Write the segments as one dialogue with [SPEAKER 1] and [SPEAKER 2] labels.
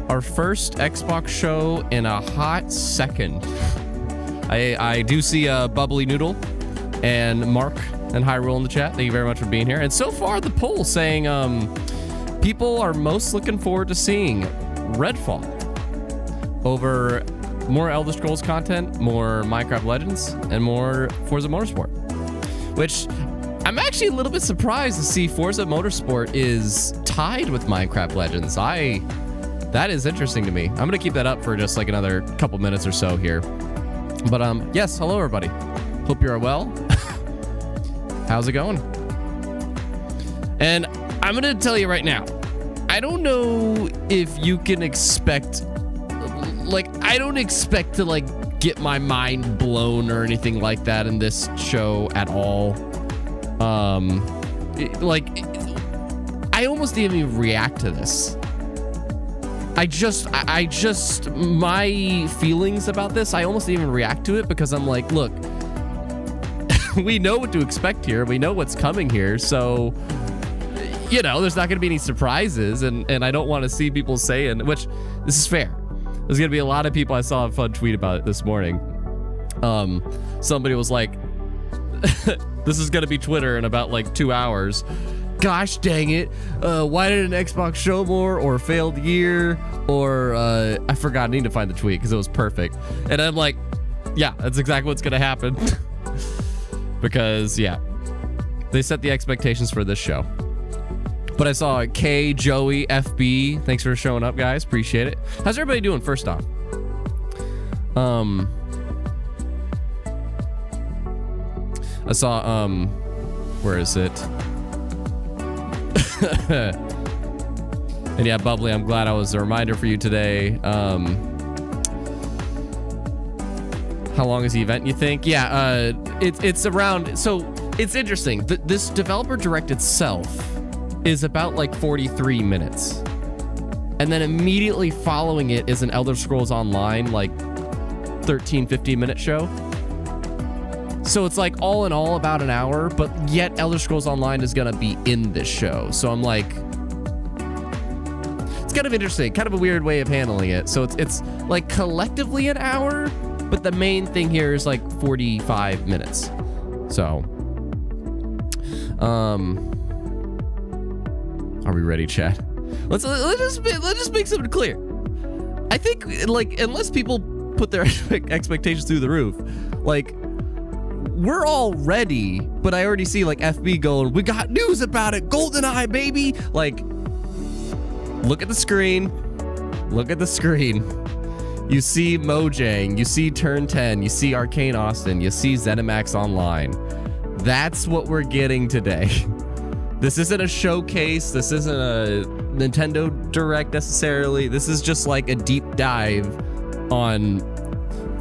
[SPEAKER 1] our first Xbox show in a hot second. I do see Bubbly Noodle and Mark and Hyrule in the chat. Thank you very much for being here. And so far, the poll saying people are most looking forward to seeing Redfall over more Elder Scrolls content, more Minecraft Legends, and more Forza Motorsport. Which I'm actually a little bit surprised to see Forza Motorsport is tied with Minecraft Legends. That is interesting to me. I'm gonna keep that up for just like another couple minutes or so here. But yes, hello everybody. Hope you're well. How's it going? And I'm gonna tell you right now, I don't know if you can expect, like, I don't expect to like get my mind blown or anything like that in this show at all. I almost didn't even react to this. I just, my feelings about this, I almost didn't even react to it because I'm like, look, we know what to expect here. We know what's coming here. So, you know, there's not going to be any surprises. And I don't want to see people saying, which this is fair. There's going to be a lot of people. I saw a fun tweet about it this morning. Somebody was like, this is going to be Twitter in about like 2 hours. Gosh dang it. Why didn't Xbox show more, or failed year, or I forgot. I need to find the tweet because it was perfect. And I'm like, yeah, that's exactly what's going to happen. Because, yeah, they set the expectations for this show. But I saw K, Joey, FB. Thanks for showing up, guys. Appreciate it. How's everybody doing, first off? I saw, where is it? And yeah, Bubbly, I'm glad I was a reminder for you today. How long is the event, you think? Yeah, it's around, so it's interesting. This Developer Direct itself is about like 43 minutes. And then immediately following it is an Elder Scrolls Online, like 13, 15 minute show. So it's like all in all about an hour, but yet Elder Scrolls Online is gonna be in this show. So I'm like, it's kind of interesting, kind of a weird way of handling it. So it's like collectively an hour, but the main thing here is like 45 minutes. So, are we ready, chat? Let's just make something clear. I think, like, unless people put their expectations through the roof, like, we're all ready, but I already see like FB going, we got news about it, GoldenEye, baby. Like, look at the screen. Look at the screen. You see Mojang, you see Turn 10, you see Arcane Austin, you see ZeniMax Online. That's what we're getting today. This isn't a showcase. This isn't a Nintendo Direct necessarily. This is just like a deep dive on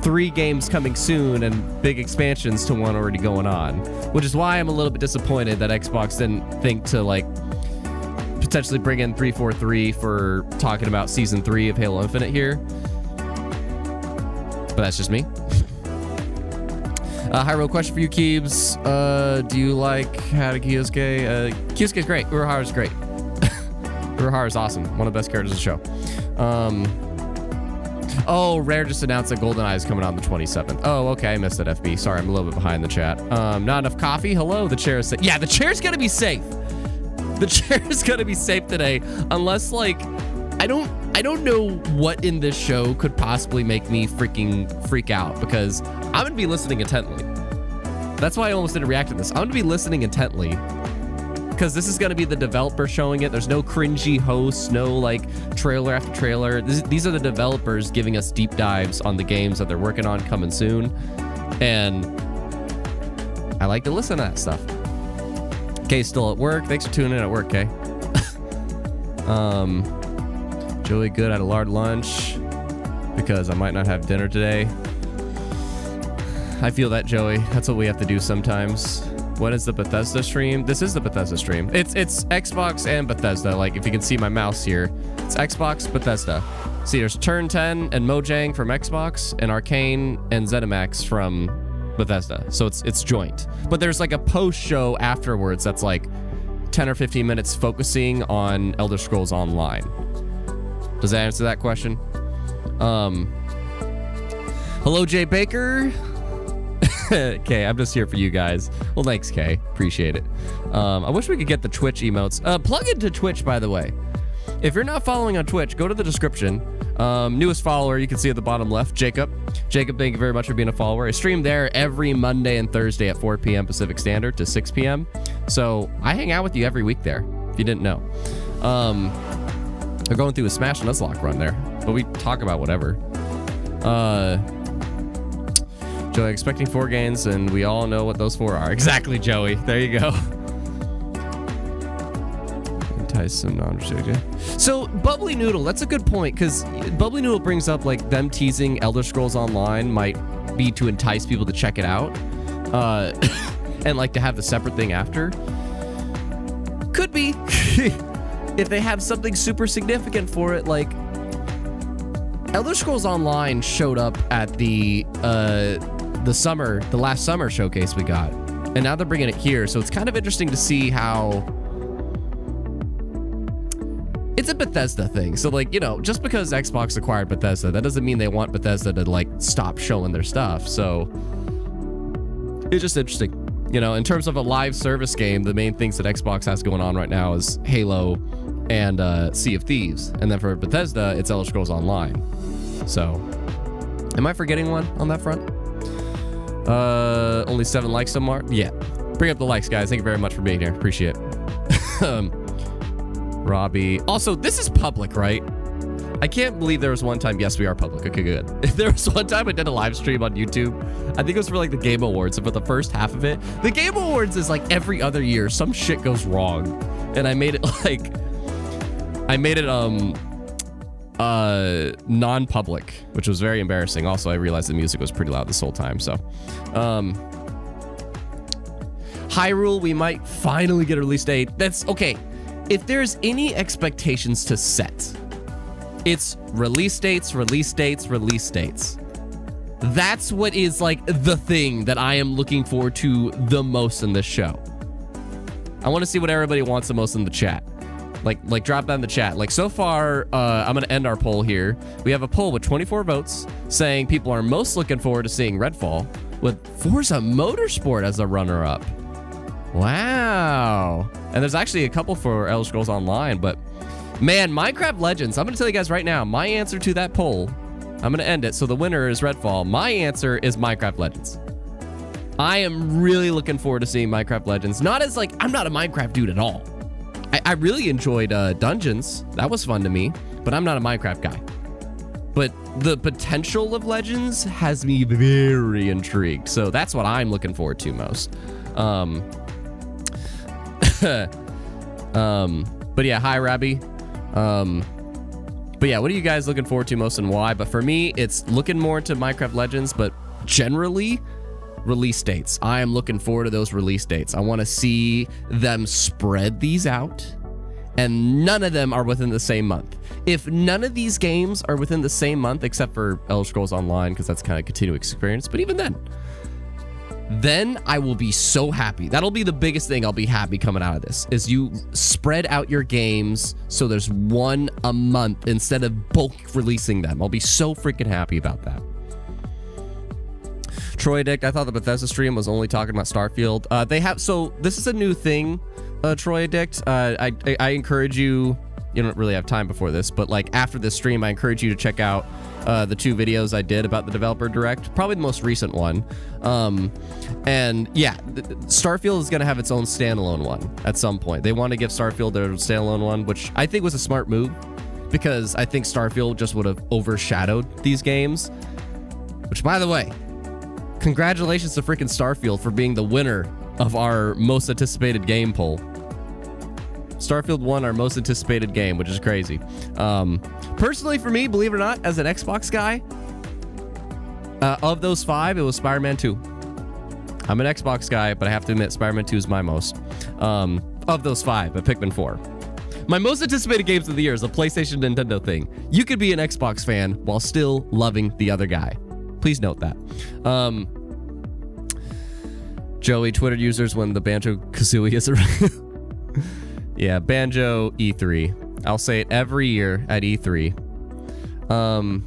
[SPEAKER 1] 3 games coming soon and big expansions to one already going on, which is why I'm a little bit disappointed that Xbox didn't think to like potentially bring in 343 for talking about season 3 of Halo Infinite here. But that's just me. Hyrule, question for you, Keebs. Do you like Hada Kyosuke? Kyosuke's great. Uruhara's great. Uruhara's awesome. One of the best characters of the show. Oh, Rare just announced that GoldenEye is coming out on the 27th. Oh, okay. I missed it, FB. Sorry, I'm a little bit behind the chat. Not enough coffee? Hello, the chair is safe. Yeah, the chair's gonna be safe. The chair is gonna be safe today. Unless, like, I don't know what in this show could possibly make me freak out, because I'm gonna be listening intently. That's why I almost didn't react to this. I'm gonna be listening intently, because this is gonna be the developer showing it. There's no cringy hosts, no like trailer after trailer. These are the developers giving us deep dives on the games that they're working on coming soon. And I like to listen to that stuff. Kay's still at work. Thanks for tuning in at work, Kay. Joey, good. I had a large lunch because I might not have dinner today. I feel that, Joey. That's what we have to do sometimes. What is the Bethesda stream? This is the Bethesda stream. It's Xbox and Bethesda. Like, if you can see my mouse here, it's Xbox, Bethesda. See, there's Turn 10 and Mojang from Xbox, and Arcane and ZeniMax from Bethesda. So it's joint. But there's like a post show afterwards that's like 10 or 15 minutes focusing on Elder Scrolls Online. Does that answer that question? Hello, Jay Baker. Okay, I'm just here for you guys. Well, thanks, Kay. Appreciate it. I wish we could get the Twitch emotes. Plug into Twitch, by the way. If you're not following on Twitch, go to the description. Newest follower, you can see at the bottom left, Jacob. Jacob, thank you very much for being a follower. I stream there every Monday and Thursday at 4 p.m. Pacific Standard to 6 p.m. So I hang out with you every week there, if you didn't know. They're going through a Smash Nuzlocke run there, but we talk about whatever. Joey, expecting 4 games, and we all know what those 4 are. Exactly, Joey. There you go. Entice some non-restricted. So, Bubbly Noodle, that's a good point, because Bubbly Noodle brings up, like, them teasing Elder Scrolls Online might be to entice people to check it out. And, like, to have the separate thing after. Could be. If they have something super significant for it, like... Elder Scrolls Online showed up at the last summer showcase we got, and now they're bringing it here. So it's kind of interesting to see how it's a Bethesda thing. So, like, you know, just because Xbox acquired Bethesda, that doesn't mean they want Bethesda to, like, stop showing their stuff. So it's just interesting, you know, in terms of a live service game. The main things that Xbox has going on right now is Halo and Sea of Thieves, and then for Bethesda, it's Elder Scrolls Online. So, am I forgetting one on that front? Only 7 likes so far. Yeah, bring up the likes, guys. Thank you very much for being here. Appreciate it. Robbie. Also, this is public, right? I can't believe there was one time. Yes, we are public. Okay, good. If there was one time I did a live stream on YouTube, I think it was for like the Game Awards, and for the first half of it, the Game Awards is like every other year, some shit goes wrong, and I made it like. I made it non-public, which was very embarrassing. Also, I realized the music was pretty loud this whole time. So, Hyrule, we might finally get a release date. That's okay. If there's any expectations to set, it's release dates, release dates, release dates. That's what is like the thing that I am looking forward to the most in this show. I want to see what everybody wants the most in the chat. Like drop that in the chat. Like, so far, I'm going to end our poll here. We have a poll with 24 votes saying people are most looking forward to seeing Redfall, with Forza Motorsport as a runner-up. Wow. And there's actually a couple for Elder Scrolls Online, but man, Minecraft Legends, I'm going to tell you guys right now, my answer to that poll, I'm going to end it. So the winner is Redfall. My answer is Minecraft Legends. I am really looking forward to seeing Minecraft Legends. Not as like, I'm not a Minecraft dude at all. I really enjoyed Dungeons. That was fun to me, but I'm not a Minecraft guy. But the potential of Legends has me very intrigued. So that's what I'm looking forward to most. But yeah, hi, Rabbi. But yeah, what are you guys looking forward to most and why? But for me, it's looking more into Minecraft Legends, but generally, release dates. I am looking forward to those release dates. I want to see them spread these out, and none of them are within the same month. If none of these games are within the same month, except for Elder Scrolls Online, because that's kind of continuous experience, but even then I will be so happy. That'll be the biggest thing I'll be happy coming out of this, is you spread out your games so there's one a month instead of bulk releasing them. I'll be so freaking happy about that. Troy Addict, I thought the Bethesda stream was only talking about Starfield. They have, so this is a new thing, Troy Addict. I encourage you, you don't really have time before this, but like after this stream, I encourage you to check out the 2 videos I did about the Developer Direct, probably the most recent one. And yeah, Starfield is going to have its own standalone one at some point. They want to give Starfield their standalone one, which I think was a smart move, because I think Starfield just would have overshadowed these games, which, by the way, congratulations to freaking Starfield for being the winner of our most anticipated game poll. Starfield won our most anticipated game, which is crazy. Personally, for me, believe it or not, as an Xbox guy, of those 5, it was Spider-Man 2. I'm an Xbox guy, but I have to admit, Spider-Man 2 is my most. Of those 5, but Pikmin 4. My most anticipated games of the year is a PlayStation Nintendo thing. You could be an Xbox fan while still loving the other guy. Please note that. Joey, Twitter users when the Banjo-Kazooie is around. Yeah, Banjo E3. I'll say it every year at E3. Not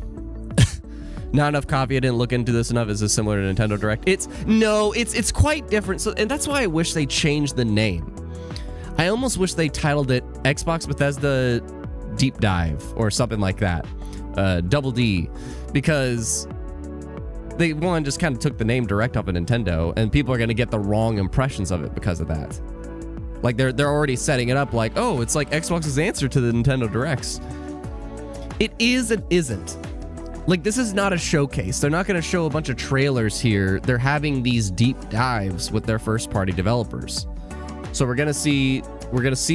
[SPEAKER 1] enough coffee. I didn't look into this enough. Is this similar to Nintendo Direct? It's quite different. So, and that's why I wish they changed the name. I almost wish they titled it Xbox Bethesda Deep Dive or something like that. Double D, because they just kind of took the name Direct off of Nintendo, and people are going to get the wrong impressions of it because of that. Like they're already setting it up like, oh, it's like Xbox's answer to the Nintendo Directs. It is and isn't. Like, this is not a showcase. They're not going to show a bunch of trailers here. They're having these deep dives with their first-party developers. So we're going to see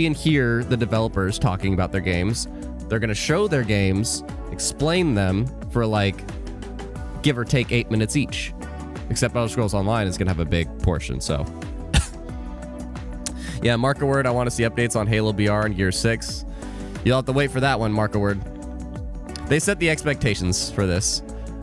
[SPEAKER 1] and hear the developers talking about their games. They're going to show their games, explain them for like give or take 8 minutes each. Except Elder Scrolls Online is going to have a big portion, so. Yeah, Marker Word, I want to see updates on Halo BR and Gear 6. You'll have to wait for that one, Marker Word. They set the expectations for this.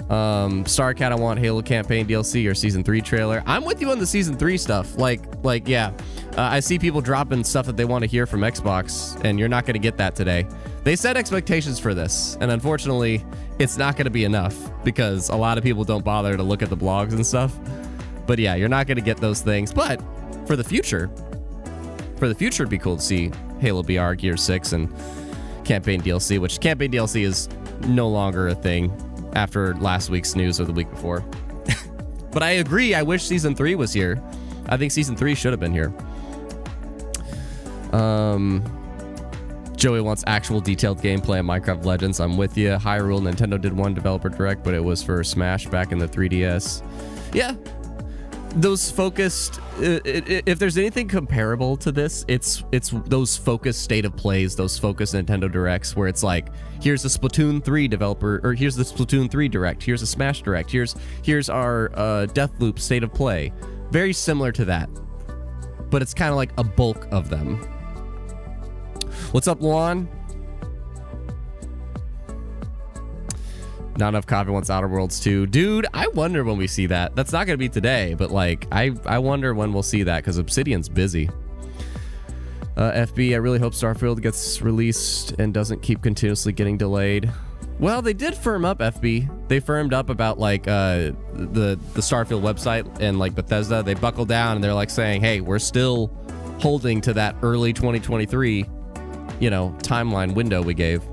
[SPEAKER 1] Starcat, I want Halo campaign DLC or Season 3 trailer. I'm with you on the Season 3 stuff. Like, yeah. I see people dropping stuff that they want to hear from Xbox, and you're not going to get that today. They set expectations for this, and unfortunately, it's not going to be enough because a lot of people don't bother to look at the blogs and stuff. But yeah, you're not going to get those things. But for the future, it'd be cool to see Halo BR, Gear 6, and campaign DLC, which campaign DLC is no longer a thing after last week's news or the week before. But I agree, I wish Season 3 was here. I think Season 3 should have been here. Joey wants actual detailed gameplay of Minecraft Legends. I'm with you. Hyrule, Nintendo did one developer direct, but it was for Smash back in the 3DS. Yeah. Those focused, if there's anything comparable to this, it's those focused state of plays, those focused Nintendo Directs where it's like, here's the Splatoon 3 developer, or here's the Splatoon 3 Direct, here's a Smash Direct, here's our Deathloop state of play. Very similar to that, but it's kind of like a bulk of them. What's up, Luan? Not enough coffee wants Outer Worlds 2. Dude, I wonder when we see that. That's not going to be today, but like, I wonder when we'll see that because Obsidian's busy. FB, I really hope Starfield gets released and doesn't keep continuously getting delayed. Well, they did firm up, FB. They firmed up about like the Starfield website and like Bethesda. They buckled down and they're like saying, hey, we're still holding to that early 2023, timeline window we gave.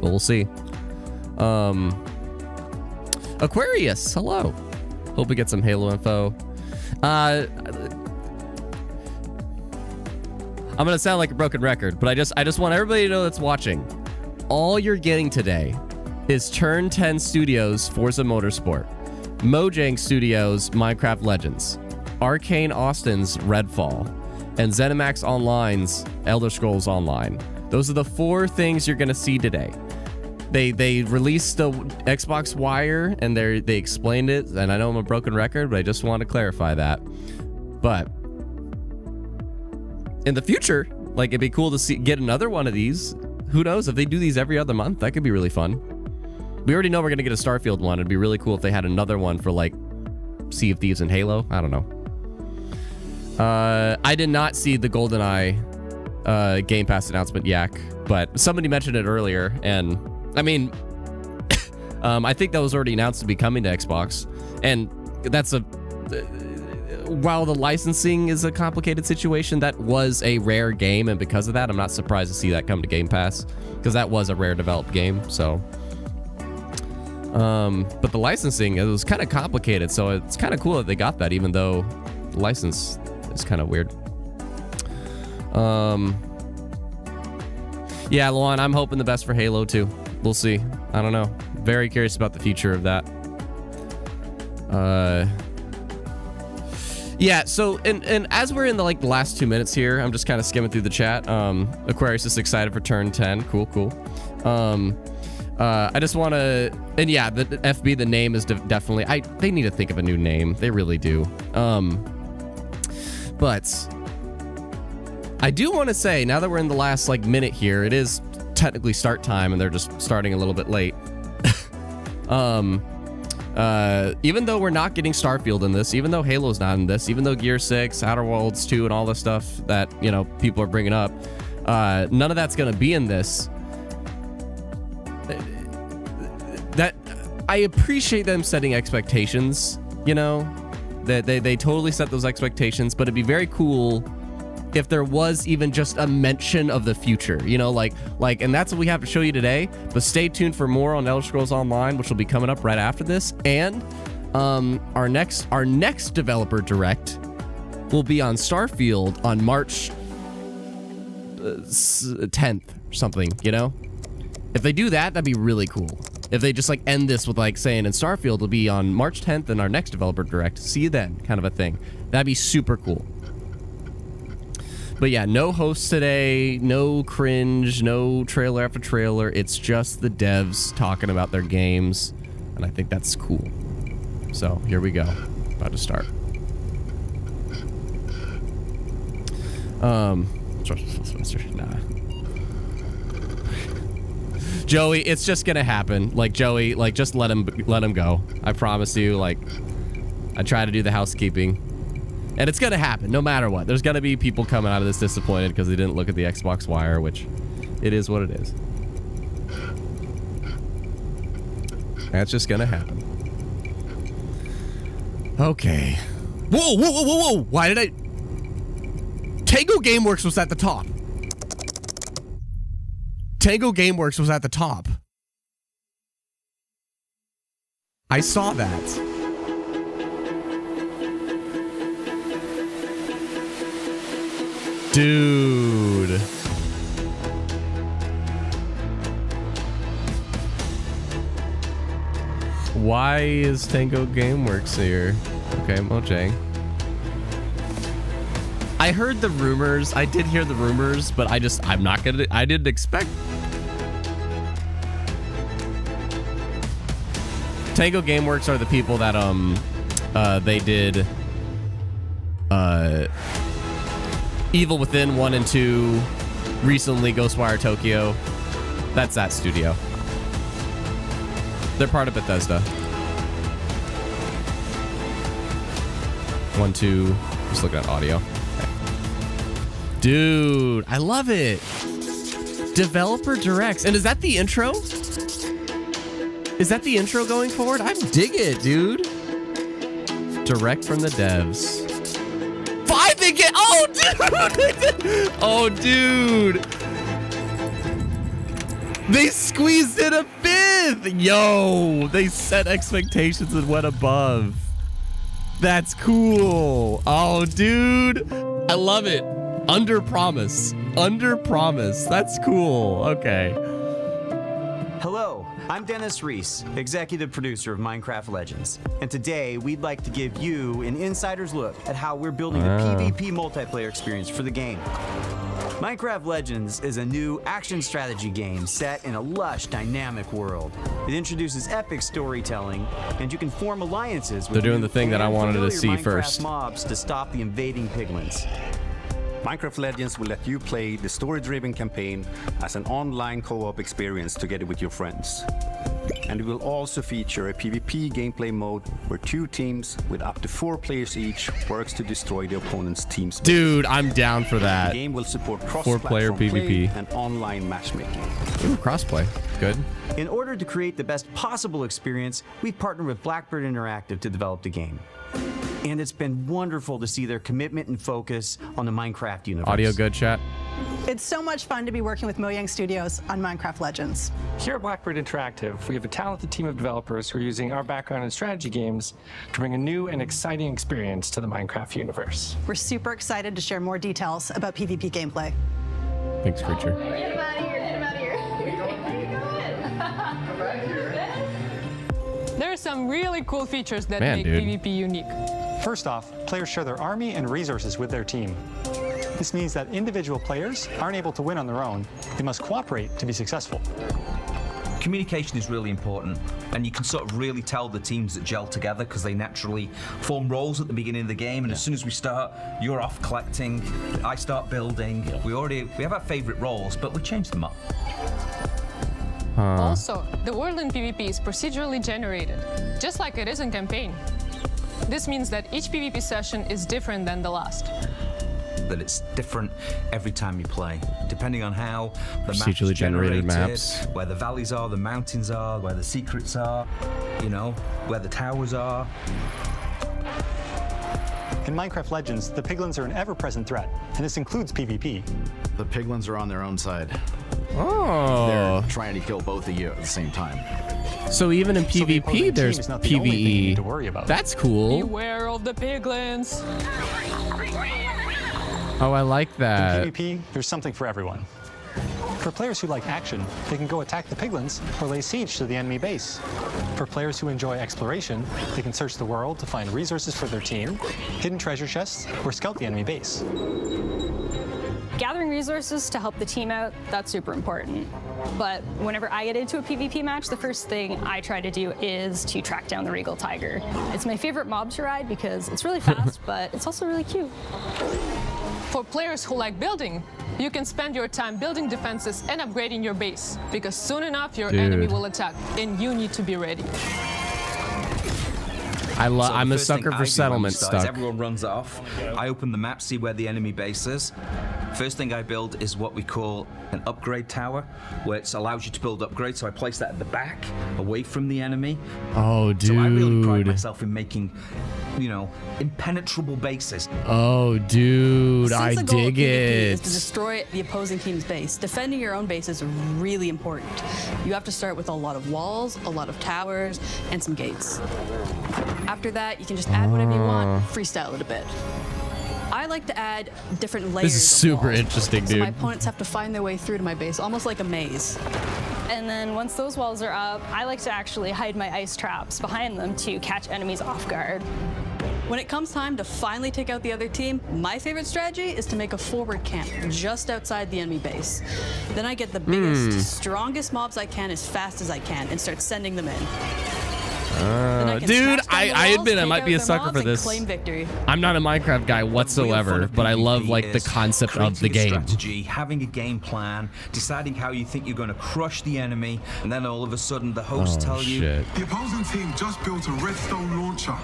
[SPEAKER 1] But we'll see. Aquarius, hello. Hope we get some Halo info. I'm gonna sound like a broken record, but I just want everybody to know that's watching. All you're getting today is Turn 10 Studios Forza Motorsport, Mojang Studios Minecraft Legends, Arcane Austin's Redfall, and ZeniMax Online's Elder Scrolls Online. Those are the 4 things you're gonna see today. They released the Xbox Wire and they explained it, and I know I'm a broken record, but I just want to clarify that. But in the future, like, it'd be cool to get another one of these. Who knows if they do these every other month? That could be really fun. We already know we're gonna get a Starfield one. It'd be really cool if they had another one for like Sea of Thieves and Halo. I don't know. I did not see the GoldenEye Game Pass announcement, Yak, but somebody mentioned it earlier, and I mean, I think that was already announced to be coming to Xbox, and that's while the licensing is a complicated situation, that was a rare game, and because of that, I'm not surprised to see that come to Game Pass, because that was a rare developed game, so. But the licensing, it was kind of complicated, so it's kind of cool that they got that, even though the license is kind of weird. Yeah, Luan, I'm hoping the best for Halo too. We'll see. I don't know. Very curious about the future of that. Yeah, so and as we're in the last 2 minutes here, I'm just kind of skimming through the chat. Aquarius is excited for Turn 10. Cool. I just want to, and yeah, the FB, the name is definitely, they need to think of a new name. They really do. But I do want to say, now that we're in the last minute here, it is technically start time and they're just starting a little bit late. Even though we're not getting Starfield in this, even though Halo's not in this, even though Gear 6, Outer Worlds 2, and all the stuff that, people are bringing up, none of that's going to be in this. that I appreciate them setting expectations, you know, that they totally set those expectations, but it'd be very cool if there was even just a mention of the future, you know, like, and that's what we have to show you today. But stay tuned for more on Elder Scrolls Online, which will be coming up right after this. And our next developer direct will be on Starfield on March 10th or something, you know. If they do that, that'd be really cool. If they just like end this with like saying, and Starfield will be on March 10th and our next developer direct, see you then, kind of a thing. That'd be super cool. But yeah, no hosts today, no cringe, no trailer after trailer. It's just the devs talking about their games, and I think that's cool. So here we go, about to start. Nah. Joey, it's just gonna happen. Like, Joey, like, just let him go. I promise you. Like, I try to do the housekeeping, and it's gonna happen no matter what. There's gonna be people coming out of this disappointed because they didn't look at the Xbox Wire, which it is what it is. That's just gonna happen. Okay. Whoa, whoa, whoa, whoa, whoa! Why did I? Tango Gameworks was at the top. Tango Gameworks was at the top. I saw that. Dude. Why is Tango Gameworks here? Okay, Mojang. I heard the rumors. I did hear the rumors, but I didn't expect. Tango Gameworks are the people that they did Evil Within 1 and 2, recently Ghostwire Tokyo. That's that studio. They're part of Bethesda. 1, 2, just looking at audio. Okay. Dude, I love it. Developer Directs. And is that the intro? Is that the intro going forward? I dig it, dude. Direct from the devs. 5 again. Oh, dude. Oh, dude. They squeezed in a 5th. Yo, they set expectations and went above. That's cool. Oh, dude. I love it. Under promise. Under promise. That's cool. Okay.
[SPEAKER 2] Hello, I'm Dennis Reese, executive producer of Minecraft Legends. And today we'd like to give you an insider's look at how we're building a PvP multiplayer experience for the game. Minecraft Legends is a new action strategy game set in a lush, dynamic world. It introduces epic storytelling, and you can form alliances with
[SPEAKER 1] They're doing the thing that I wanted to see
[SPEAKER 2] Minecraft
[SPEAKER 1] first.
[SPEAKER 2] mobs to stop the invading piglins.
[SPEAKER 3] Minecraft Legends will let you play the story-driven campaign as an online co-op experience together with your friends. And it will also feature a PvP gameplay mode where 2 teams with up to 4 players each works to destroy the opponent's team's.
[SPEAKER 1] Dude, I'm down for that.
[SPEAKER 3] The game will support
[SPEAKER 1] 4-player
[SPEAKER 3] cross-platform
[SPEAKER 1] PvP
[SPEAKER 3] play and online matchmaking.
[SPEAKER 1] Ooh, crossplay. Good.
[SPEAKER 2] In order to create the best possible experience, we've partnered with Blackbird Interactive to develop the game. And it's been wonderful to see their commitment and focus on the Minecraft universe.
[SPEAKER 1] Audio good, chat?
[SPEAKER 4] It's so much fun to be working with Mojang Studios on Minecraft Legends.
[SPEAKER 5] Here at Blackbird Interactive, we have a talented team of developers who are using our background in strategy games to bring a new and exciting experience to the Minecraft universe.
[SPEAKER 4] We're super excited to share more details about PvP gameplay.
[SPEAKER 1] Thanks, creature.
[SPEAKER 6] Get him out of here, get him out of here.
[SPEAKER 7] There are some really cool features that
[SPEAKER 1] Man,
[SPEAKER 7] make
[SPEAKER 1] dude.
[SPEAKER 7] PvP unique.
[SPEAKER 8] First off, players share their army and resources with their team. This means that individual players aren't able to win on their own. They must cooperate to be successful.
[SPEAKER 9] Communication is really important, and you can sort of really tell the teams that gel together because they naturally form roles at the beginning of the game, and as soon as we start, you're off collecting, I start building. We have our favorite roles, but we change them up.
[SPEAKER 7] Also, the world in PvP is procedurally generated, just like it is in campaign. This means that each PvP session is different than the last.
[SPEAKER 9] that it's different every time you play, depending on how the map
[SPEAKER 1] Procedurally
[SPEAKER 9] is
[SPEAKER 1] generated
[SPEAKER 9] generated,
[SPEAKER 1] maps.
[SPEAKER 9] where the valleys are, the mountains are, where the secrets are, you know, where the towers are.
[SPEAKER 8] In Minecraft Legends, the piglins are an ever-present threat, and this includes PvP.
[SPEAKER 6] The piglins are on their own side.
[SPEAKER 1] Oh.
[SPEAKER 6] They're trying to kill both of you at the same time.
[SPEAKER 1] So even in
[SPEAKER 8] So the
[SPEAKER 1] PvP,
[SPEAKER 8] opposing
[SPEAKER 1] there's
[SPEAKER 8] team is not the only thing you
[SPEAKER 1] PvE.
[SPEAKER 8] need to worry about.
[SPEAKER 1] That's cool.
[SPEAKER 7] Beware of the piglins.
[SPEAKER 1] Oh, I like that.
[SPEAKER 8] In PvP, there's something for everyone. For players who like action, they can go attack the piglins or lay siege to the enemy base. For players who enjoy exploration, they can search the world to find resources for their team, hidden treasure chests, or scout the enemy base.
[SPEAKER 10] Gathering resources to help the team out, that's super important. But whenever I get into a PvP match, the first thing I try to do is to track down the Regal Tiger. It's my favorite mob to ride because it's really fast, but it's also really cute.
[SPEAKER 7] For players who like building, you can spend your time building defenses and upgrading your base, because soon enough your enemy will attack, and you need to be ready.
[SPEAKER 1] I'm a
[SPEAKER 9] first thing
[SPEAKER 1] sucker
[SPEAKER 9] I
[SPEAKER 1] for
[SPEAKER 9] do when we
[SPEAKER 1] settlement
[SPEAKER 9] start is
[SPEAKER 1] stuff.
[SPEAKER 9] Everyone runs off. I open the map, see where the enemy base is. First thing I build is what we call an upgrade tower, where it allows you to build upgrades. So I place that at the back, away from the enemy.
[SPEAKER 1] Oh, dude.
[SPEAKER 9] So I really pride myself in making, you know, impenetrable bases.
[SPEAKER 1] Oh, dude,
[SPEAKER 11] Since
[SPEAKER 1] I
[SPEAKER 11] the goal of
[SPEAKER 1] dig
[SPEAKER 11] PvP is to
[SPEAKER 1] it.
[SPEAKER 11] destroy the opposing team's base, defending your own base is really important. You have to start with a lot of walls, a lot of towers, and some gates. After that, you can just add whatever you want, freestyle it a bit. I like to add different layers.
[SPEAKER 1] This is
[SPEAKER 11] of
[SPEAKER 1] super
[SPEAKER 11] walls,
[SPEAKER 1] interesting,
[SPEAKER 11] so
[SPEAKER 1] dude.
[SPEAKER 11] my opponents have to find their way through to my base, almost like a maze.
[SPEAKER 10] And then once those walls are up, I like to actually hide my ice traps behind them to catch enemies off guard.
[SPEAKER 11] When it comes time to finally take out the other team, my favorite strategy is to make a forward camp just outside the enemy base. Then I get the biggest, strongest mobs I can as fast as I can and start sending them in.
[SPEAKER 1] Dude, I admit I might be a sucker for this.
[SPEAKER 11] Claim victory.
[SPEAKER 1] I'm not a Minecraft guy whatsoever, but I love like the concept of the game.
[SPEAKER 9] Strategy, having a game plan, deciding how you think you're going to crush the enemy, and then all of a sudden the hosts tell you,
[SPEAKER 1] Shit.
[SPEAKER 12] The opposing team just built a redstone launcher.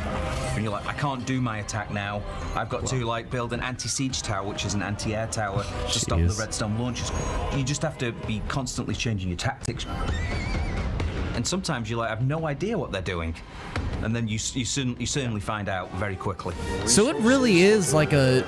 [SPEAKER 9] and you're like, I can't do my attack now. I've got to like build an anti-siege tower, which is an anti-air tower, to stop the redstone launchers. You just have to be constantly changing your tactics. And sometimes you like have no idea what they're doing, and then you certainly find out very quickly.
[SPEAKER 1] So it really is like it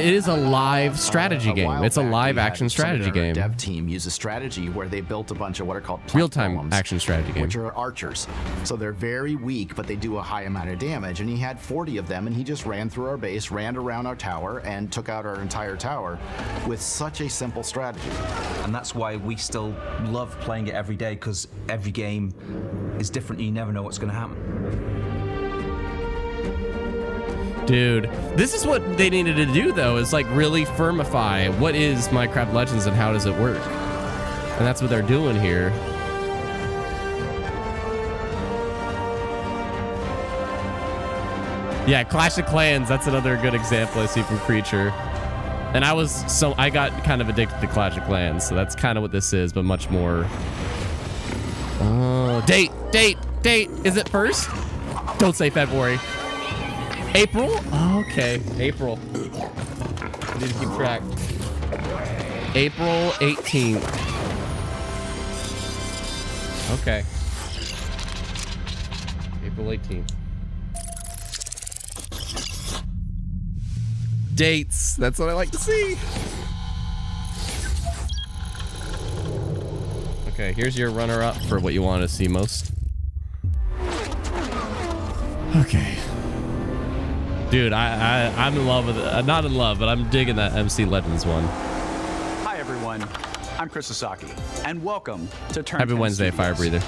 [SPEAKER 1] is a live strategy game. It's a live action strategy game.
[SPEAKER 6] Dev team used a strategy where they built a bunch of what are called
[SPEAKER 1] Real-time action strategy game.
[SPEAKER 6] which are archers. So they're very weak, but they do a high amount of damage. And he had 40 of them, and he just ran through our base, ran around our tower, and took out our entire tower with such a simple strategy.
[SPEAKER 9] And that's why we still love playing it every day, because every game is different. You never know what's going to happen.
[SPEAKER 1] Dude, this is what they needed to do though, is like really firmify what is Minecraft Legends and how does it work. And that's what they're doing here. Yeah, Clash of Clans, that's another good example I see from Creature. And I got kind of addicted to Clash of Clans, so that's kind of what this is, but much more. Oh, date. Is it first? Don't say February. April? Oh, okay, April. I need to keep track. April 18th. Okay. April 18th. Dates. That's what I like to see. Okay, here's your runner-up for what you want to see most. Okay. Dude, I'm in love with it. Not in love, but I'm digging that MC Legends one.
[SPEAKER 13] Hi, everyone. I'm Chris Sasaki, and welcome to Turn
[SPEAKER 1] Happy
[SPEAKER 13] 10
[SPEAKER 1] Wednesday,
[SPEAKER 13] Studios.
[SPEAKER 1] Fire Breather.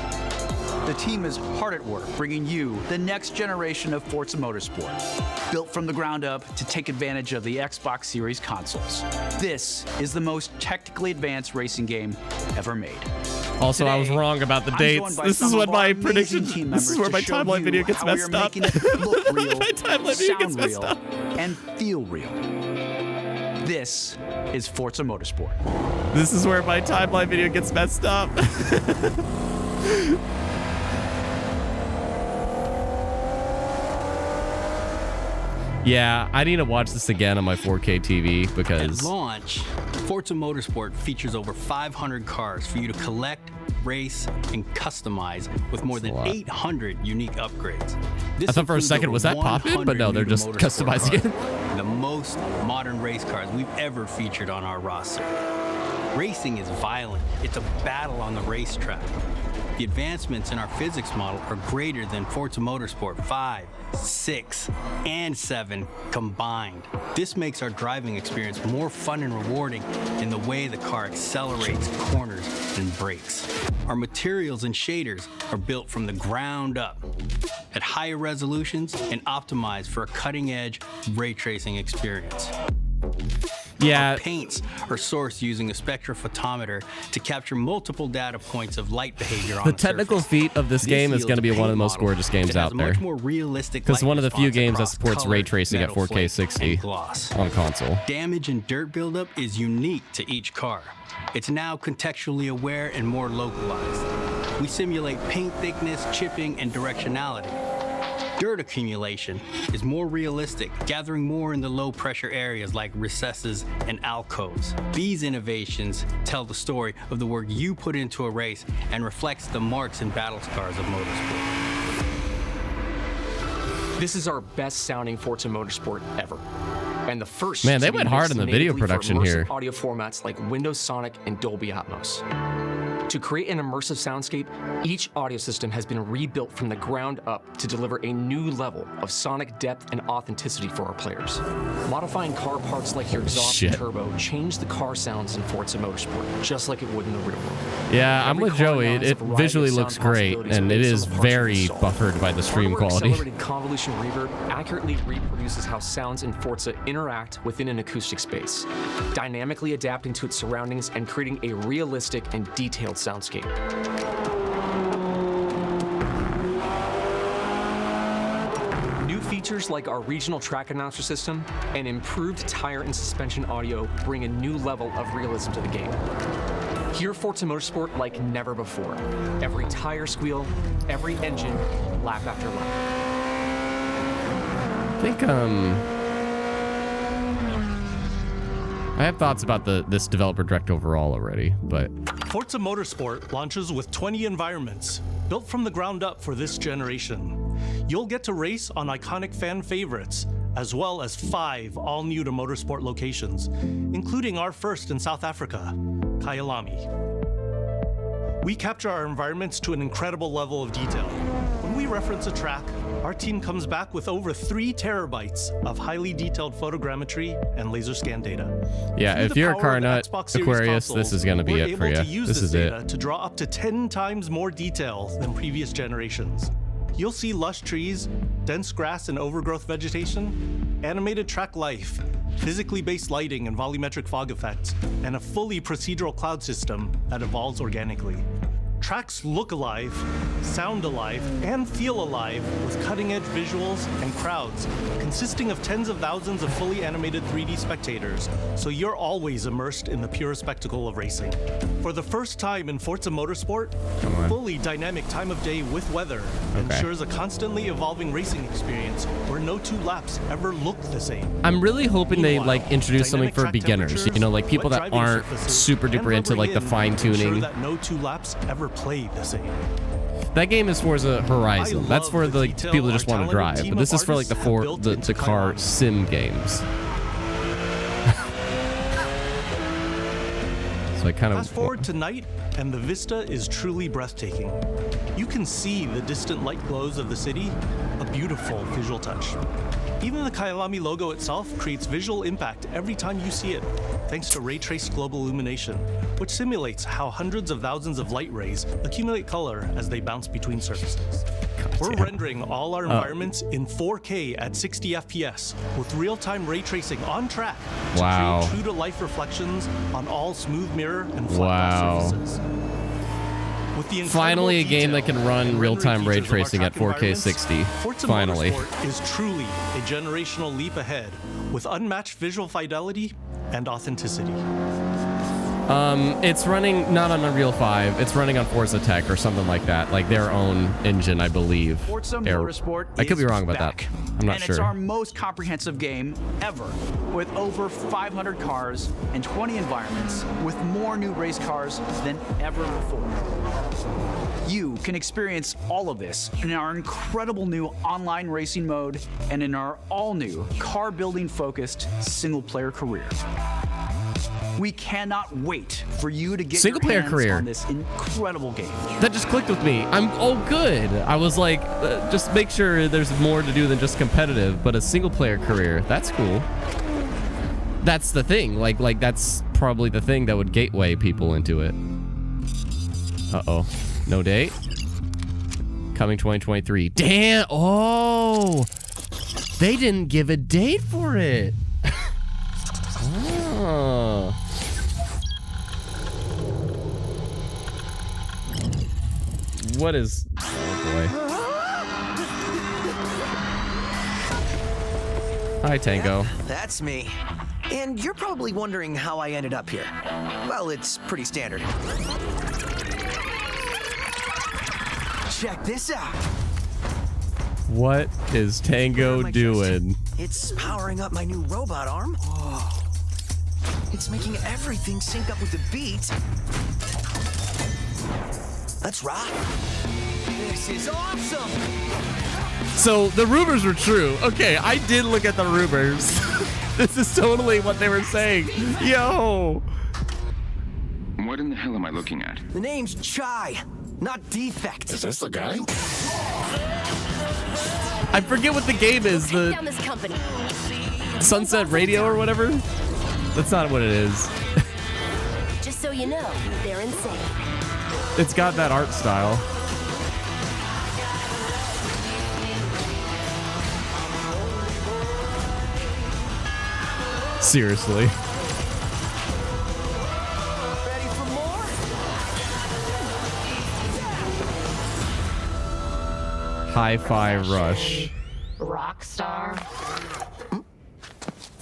[SPEAKER 13] The team is hard at work bringing you the next generation of Forza Motorsport, built from the ground up to take advantage of the Xbox Series consoles. This is the most technically advanced racing game ever made.
[SPEAKER 1] Also,
[SPEAKER 13] Today,
[SPEAKER 1] I was wrong about the
[SPEAKER 13] I'm
[SPEAKER 1] dates.
[SPEAKER 13] joined by
[SPEAKER 1] This is
[SPEAKER 13] some
[SPEAKER 1] what
[SPEAKER 13] of
[SPEAKER 1] my
[SPEAKER 13] our
[SPEAKER 1] prediction.
[SPEAKER 13] amazing team
[SPEAKER 1] This is
[SPEAKER 13] members
[SPEAKER 1] where my
[SPEAKER 13] to show
[SPEAKER 1] timeline
[SPEAKER 13] you
[SPEAKER 1] video gets
[SPEAKER 13] how we
[SPEAKER 1] messed
[SPEAKER 13] are
[SPEAKER 1] up.
[SPEAKER 13] making it look real,
[SPEAKER 1] My timeline video gets
[SPEAKER 13] sound
[SPEAKER 1] messed
[SPEAKER 13] real,
[SPEAKER 1] up.
[SPEAKER 13] and feel real. This is Forza Motorsport.
[SPEAKER 1] This is where my timeline video gets messed up. Yeah, I need to watch this again on my 4K TV
[SPEAKER 14] At
[SPEAKER 1] because
[SPEAKER 14] launch, Forza Motorsport features over 500 cars for you to collect, race, and customize with more than 800 unique upgrades.
[SPEAKER 1] I thought for a second, was that popping? But no, they're just customizing it.
[SPEAKER 14] The most modern race cars we've ever featured on our roster. Racing is violent. It's a battle on the racetrack. The advancements in our physics model are greater than Forza Motorsport 5, 6, and 7 combined. This makes our driving experience more fun and rewarding in the way the car accelerates, corners, and brakes. Our materials and shaders are built from the ground up at higher resolutions and optimized for a cutting-edge ray tracing experience.
[SPEAKER 1] Yeah.
[SPEAKER 14] Our paints are sourced using a spectrophotometer to capture multiple data points of light behavior on
[SPEAKER 1] The technical feat of this game is going to be one of the most gorgeous games out there. Because one of the few games that supports ray tracing at 4K 60 on console.
[SPEAKER 14] Damage and dirt buildup is unique to each car. It's now contextually aware and more localized. We simulate paint thickness, chipping, and directionality. Dirt accumulation is more realistic, gathering more in the low-pressure areas like recesses and alcoves. These innovations tell the story of the work you put into a race and reflects the marks and battle scars of motorsport.
[SPEAKER 15] This is our best-sounding Forza Motorsport ever. And the first
[SPEAKER 1] Man, they
[SPEAKER 15] to be
[SPEAKER 1] went hard in the video
[SPEAKER 15] mixed natively
[SPEAKER 1] production
[SPEAKER 15] for
[SPEAKER 1] here.
[SPEAKER 15] immersive audio formats like Windows Sonic and Dolby Atmos. To create an immersive soundscape, each audio system has been rebuilt from the ground up to deliver a new level of sonic depth and authenticity for our players. Modifying car parts like your exhaust and turbo change the car sounds in Forza Motorsport, just like it would in the real world.
[SPEAKER 1] Yeah, I'm with Joey. It visually looks great, and it is very buffered by the stream quality.
[SPEAKER 15] Accelerated convolution reverb accurately reproduces how sounds in Forza interact within an acoustic space, dynamically adapting to its surroundings and creating a realistic and detailed soundscape. New features like our regional track announcer system and improved tire and suspension audio bring a new level of realism to the game. Hear Forza Motorsport like never before. Every tire squeal, every engine, lap after lap.
[SPEAKER 1] I think, I have thoughts about this developer direct overall already, but
[SPEAKER 16] Forza Motorsport launches with 20 environments, built from the ground up for this generation. You'll get to race on iconic fan favorites, as well as 5 all-new to Motorsport locations, including our first in South Africa, Kyalami. We capture our environments to an incredible level of detail. When we reference a track, our team comes back with over 3 terabytes of highly detailed photogrammetry and laser scan data.
[SPEAKER 1] yeah, if you're a car nut, Aquarius, this is going to be it for you. This is it.
[SPEAKER 16] To draw up to 10 times more detail than previous generations. You'll see lush trees, dense grass and overgrowth vegetation, animated track life, physically based lighting and volumetric fog effects, and a fully procedural cloud system that evolves organically. Tracks look alive, sound alive, and feel alive with cutting-edge visuals and crowds consisting of tens of thousands of fully animated 3D spectators, so you're always immersed in the pure spectacle of racing. For the first time in Forza Motorsport, fully dynamic time of day with weather ensures a constantly evolving racing experience where no 2 laps ever look the same.
[SPEAKER 1] I'm really hoping they like introduce something for beginners, you know, like people that aren't super duper into like the fine tuning.
[SPEAKER 16] That no 2 laps ever play the same.
[SPEAKER 1] That game is Forza Horizon. That's for the like, people who just want to drive. But this is for like the car sim games. So I kind of
[SPEAKER 16] fast forward to night, and the vista is truly breathtaking. You can see the distant light glows of the city, a beautiful visual touch. Even the Kyalami logo itself creates visual impact every time you see it, thanks to ray-traced global illumination, which simulates how hundreds of thousands of light rays accumulate color as they bounce between surfaces. We're rendering all our environments in 4K at 60 FPS with real-time ray tracing on track to create true-to-life reflections on all smooth mirror and flat surfaces.
[SPEAKER 1] Finally, a game that can run real-time ray tracing at 4K 60.
[SPEAKER 16] Forza
[SPEAKER 1] Finally.
[SPEAKER 16] Motorsport is truly a generational leap ahead with unmatched visual fidelity and authenticity.
[SPEAKER 1] It's running not on Unreal 5. It's running on Forza Tech or something like that, like their own engine, I believe.
[SPEAKER 13] Forza Motorsport
[SPEAKER 1] I could be
[SPEAKER 13] is
[SPEAKER 1] wrong about
[SPEAKER 13] back.
[SPEAKER 1] that. I'm not
[SPEAKER 13] and
[SPEAKER 1] sure.
[SPEAKER 13] It's our most comprehensive game ever, with over 500 cars and 20 environments, with more new race cars than ever before. You can experience all of this in our incredible new online racing mode and in our all-new car-building focused single-player career. We cannot wait for you to get
[SPEAKER 1] Single-player
[SPEAKER 13] your hands
[SPEAKER 1] career.
[SPEAKER 13] on this incredible game.
[SPEAKER 1] That just clicked with me. good. I was like, just make sure there's more to do than just competitive, but a single-player career. That's cool. That's the thing. Like that's probably the thing that would gateway people into it. Uh-oh. No date. Coming 2023. Damn. Oh. They didn't give a date for it. Oh. What is... Oh, boy. Hi, Tango.
[SPEAKER 17] That's me. And you're probably wondering how I ended up here. Well, it's pretty standard. Check this out.
[SPEAKER 1] What is Tango doing?
[SPEAKER 17] It's powering up my new robot arm. Oh. It's making everything sync up with the beat. Let's rock. This is awesome.
[SPEAKER 1] So the rumors were true. Okay, I did look at the rumors. This is totally what they were saying. Yo.
[SPEAKER 18] What in the hell am I looking at?
[SPEAKER 17] The name's Chai, not Defect.
[SPEAKER 18] Is this the guy?
[SPEAKER 1] I forget what the game is. The
[SPEAKER 19] Down this company.
[SPEAKER 1] Sunset Radio or whatever? That's not what it is.
[SPEAKER 19] Just so you know, they're insane.
[SPEAKER 1] It's got that art style. Seriously.
[SPEAKER 17] Ready for more?
[SPEAKER 1] Hi-Fi Rush.
[SPEAKER 19] Rockstar.